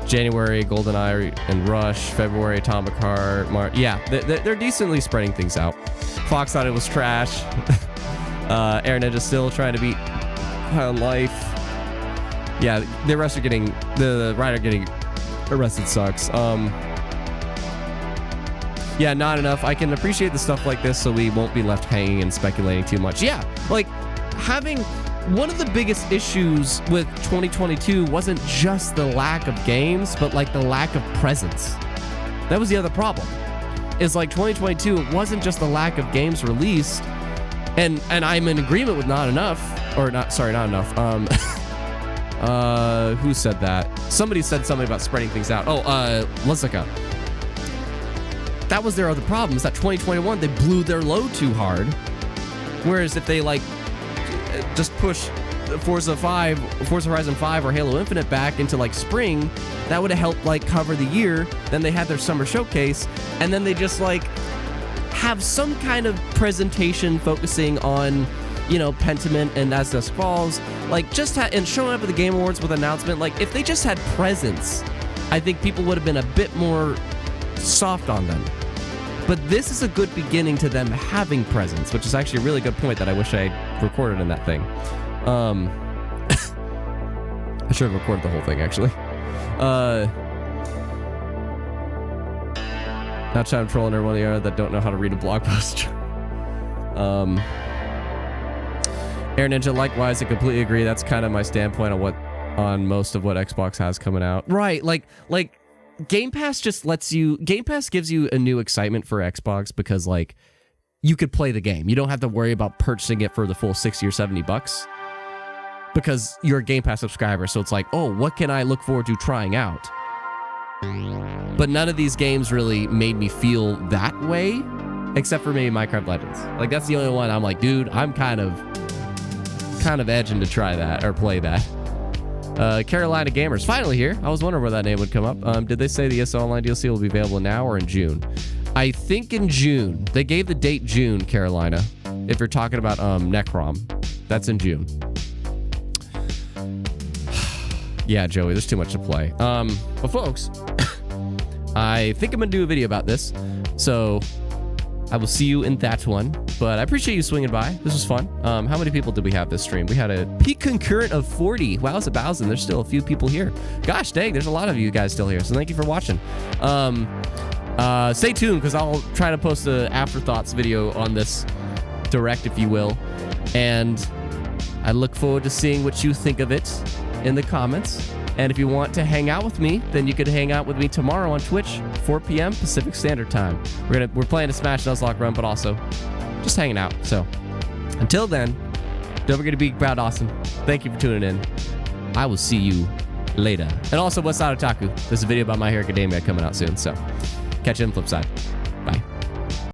[SPEAKER 1] January, GoldenEye and Rush. February, Atomic Heart. March. Yeah, they're decently spreading things out. Fox thought it was trash. Air Ninja still trying to beat High on Life. Yeah, the writer getting arrested sucks. Yeah, not enough. I can appreciate the stuff like this so we won't be left hanging and speculating too much. Yeah, like having one of the biggest issues with 2022 wasn't just the lack of games, but like the lack of presence. That was the other problem. Is like 2022, it wasn't just the lack of games released, and I'm in agreement with not enough. Who said that? Somebody said something about spreading things out. Oh, Lizica. That was their other problem, is that 2021, they blew their load too hard. Whereas if they, like, just push Forza Horizon 5 or Halo Infinite back into, like, spring, that would have helped, like, cover the year. Then they had their summer showcase, and then they just, like, have some kind of presentation focusing on, you know, Pentiment and As Dusk Falls. Like, and showing up at the Game Awards with an announcement. Like, if they just had presence, I think people would have been a bit more soft on them. But this is a good beginning to them having presence, which is actually a really good point that I wish I recorded in that thing. I should have recorded the whole thing, actually. Not trying to troll everyone here that don't know how to read a blog post. Air Ninja, likewise, I completely agree. That's kind of my standpoint on most of what Xbox has coming out. Right, like Game Pass gives you a new excitement for Xbox because, like, you could play the game. You don't have to worry about purchasing it for the full $60 or $70 because you're a Game Pass subscriber. So it's like, oh, what can I look forward to trying out? But none of these games really made me feel that way, except for maybe Minecraft Legends. Like, that's the only one I'm like, dude, I'm kind of edging to try that or play that. Carolina Gamers, finally here. I was wondering where that name would come up. Did they say the ESO Online DLC will be available now or in June? I think in June. They gave the date June, Carolina, if you're talking about Necrom. That's in June. Yeah, Joey, there's too much to play. But folks, I think I'm gonna do a video about this, so I will see you in that one. But I appreciate you swinging by. This was fun. How many people did we have this stream? We had a peak concurrent of 40. Wow, it's 1,000. There's still a few people here. Gosh dang, there's a lot of you guys still here. So thank you for watching. Stay tuned, because I'll try to post an afterthoughts video on this direct, if you will. And I look forward to seeing what you think of it in the comments. And if you want to hang out with me, then you could hang out with me tomorrow on Twitch, 4 p.m. Pacific Standard Time. We're playing a Smash Nuzlocke run, but also just hanging out. So until then, don't forget to be proud, awesome. Thank you for tuning in. I will see you later. And also, Westside Otaku. There's a video about My Hero Academia coming out soon. So catch you on the flip side.